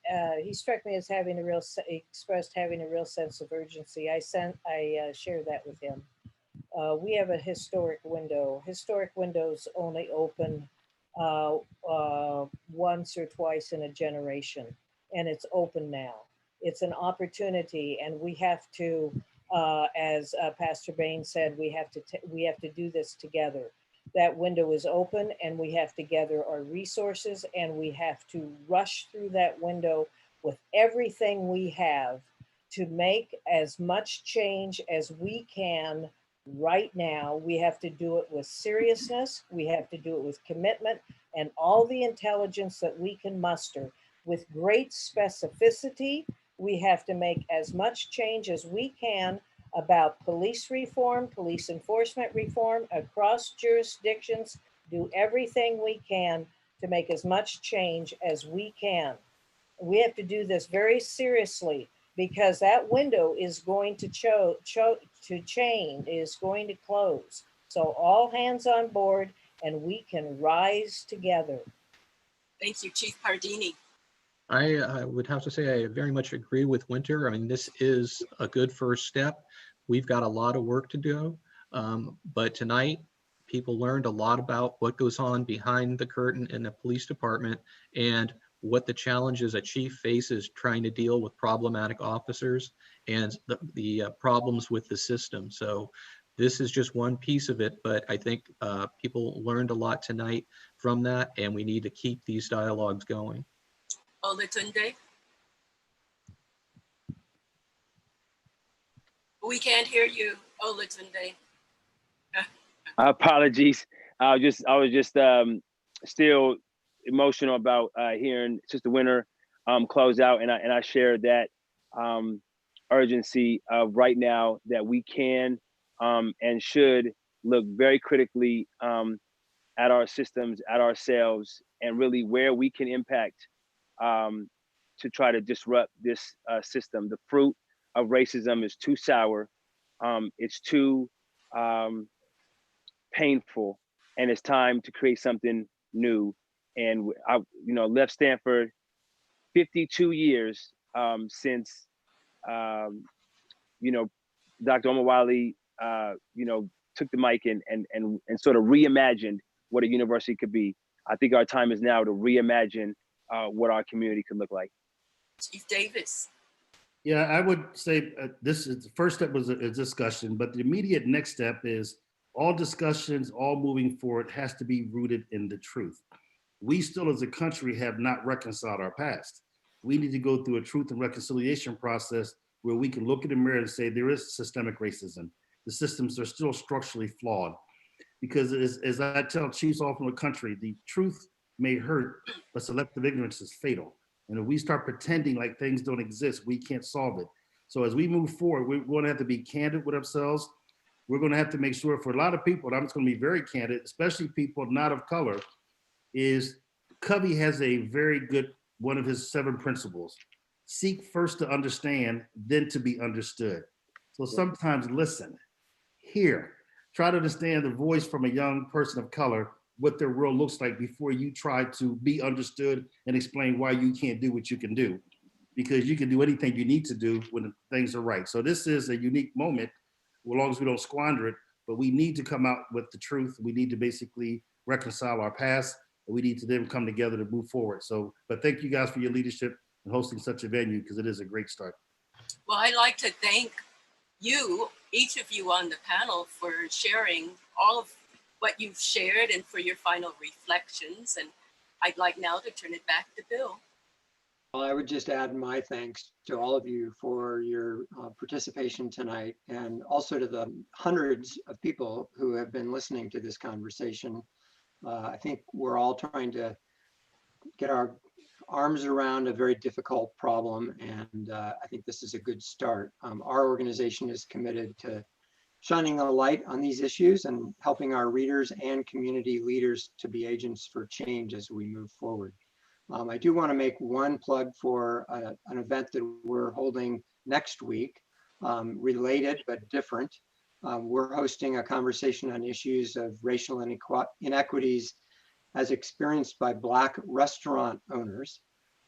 struck me as having expressed having a real sense of urgency. I shared that with him. We have a historic window. Historic windows only open once or twice in a generation, and it's open now. It's an opportunity, and we have to, as Pastor Baynes said, we have to do this together. That window is open, and we have to gather our resources, and we have to rush through that window with everything we have to make as much change as we can right now. We have to do it with seriousness. We have to do it with commitment and all the intelligence that we can muster. With great specificity, we have to make as much change as we can about police reform, police enforcement reform across jurisdictions, do everything we can to make as much change as we can. We have to do this very seriously because that window is going to change, is going to close. So all hands on board, and we can rise together. Thank you, Chief Cardini. I would have to say I very much agree with Winter. I mean, this is a good first step. We've got a lot of work to do, but tonight people learned a lot about what goes on behind the curtain in the police department and what the challenges a chief faces trying to deal with problematic officers and the problems with the system. So this is just one piece of it, but I think people learned a lot tonight from that, and we need to keep these dialogues going. Olatunde? We can't hear you, Olatunde. Apologies. I was just still emotional about hearing Sister Winter close out, and I share that urgency of right now that we can and should look very critically at our systems, at ourselves, and really where we can impact to try to disrupt this system. The fruit of racism is too sour, it's too painful, and it's time to create something new. And I, left Stanford 52 years since, Dr. Omawale, took the mic and sort of reimagined what a university could be. I think our time is now to reimagine what our community could look like. Chief Davis. Yeah, I would say this is the first step was a discussion, but the immediate next step is all discussions, all moving forward has to be rooted in the truth. We still as a country have not reconciled our past. We need to go through a truth and reconciliation process where we can look in the mirror and say there is systemic racism. The systems are still structurally flawed. Because as I tell chiefs all from the country, the truth may hurt, but selective ignorance is fatal. And if we start pretending like things don't exist, we can't solve it. So as we move forward, we're going to have to be candid with ourselves. We're going to have to make sure for a lot of people, and I'm just going to be very candid, especially people not of color, is Cubbie has a very good, one of his 7 principles. Seek first to understand, then to be understood. So sometimes listen, hear, try to understand the voice from a young person of color, what their world looks like before you try to be understood and explain why you can't do what you can do. Because you can do anything you need to do when things are right. So this is a unique moment, as long as we don't squander it, but we need to come out with the truth. We need to basically reconcile our past, and we need to then come together to move forward. So, but thank you guys for your leadership and hosting such a venue, because it is a great start. Well, I'd like to thank you, each of you on the panel, for sharing all of what you've shared and for your final reflections. And I'd like now to turn it back to Bill. Well, I would just add my thanks to all of you for your participation tonight, and also to the hundreds of people who have been listening to this conversation. I think we're all trying to get our arms around a very difficult problem, and I think this is a good start. Our organization is committed to shining a light on these issues and helping our readers and community leaders to be agents for change as we move forward. I do want to make one plug for an event that we're holding next week, related but different. We're hosting a conversation on issues of racial inequities as experienced by Black restaurant owners.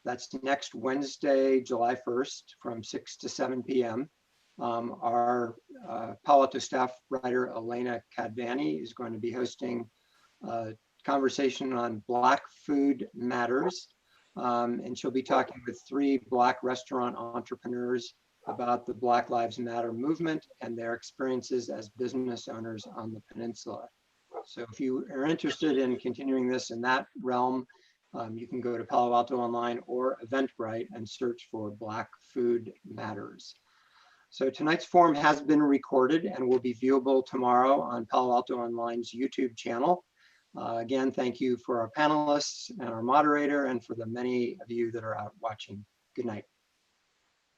That's next Wednesday, July 1st from 6 to 7 p.m. Our Palo staff writer, Elena Cadvani, is going to be hosting a conversation on Black food matters. And she'll be talking with 3 Black restaurant entrepreneurs about the Black Lives Matter movement and their experiences as business owners on the peninsula. So if you are interested in continuing this in that realm, you can go to Palo Alto Online or Eventbrite and search for Black Food Matters. So tonight's forum has been recorded and will be viewable tomorrow on Palo Alto Online's YouTube channel. Again, thank you for our panelists and our moderator, and for the many of you that are out watching. Good night.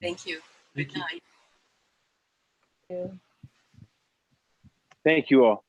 Thank you. Good night. Thank you. Thank you all.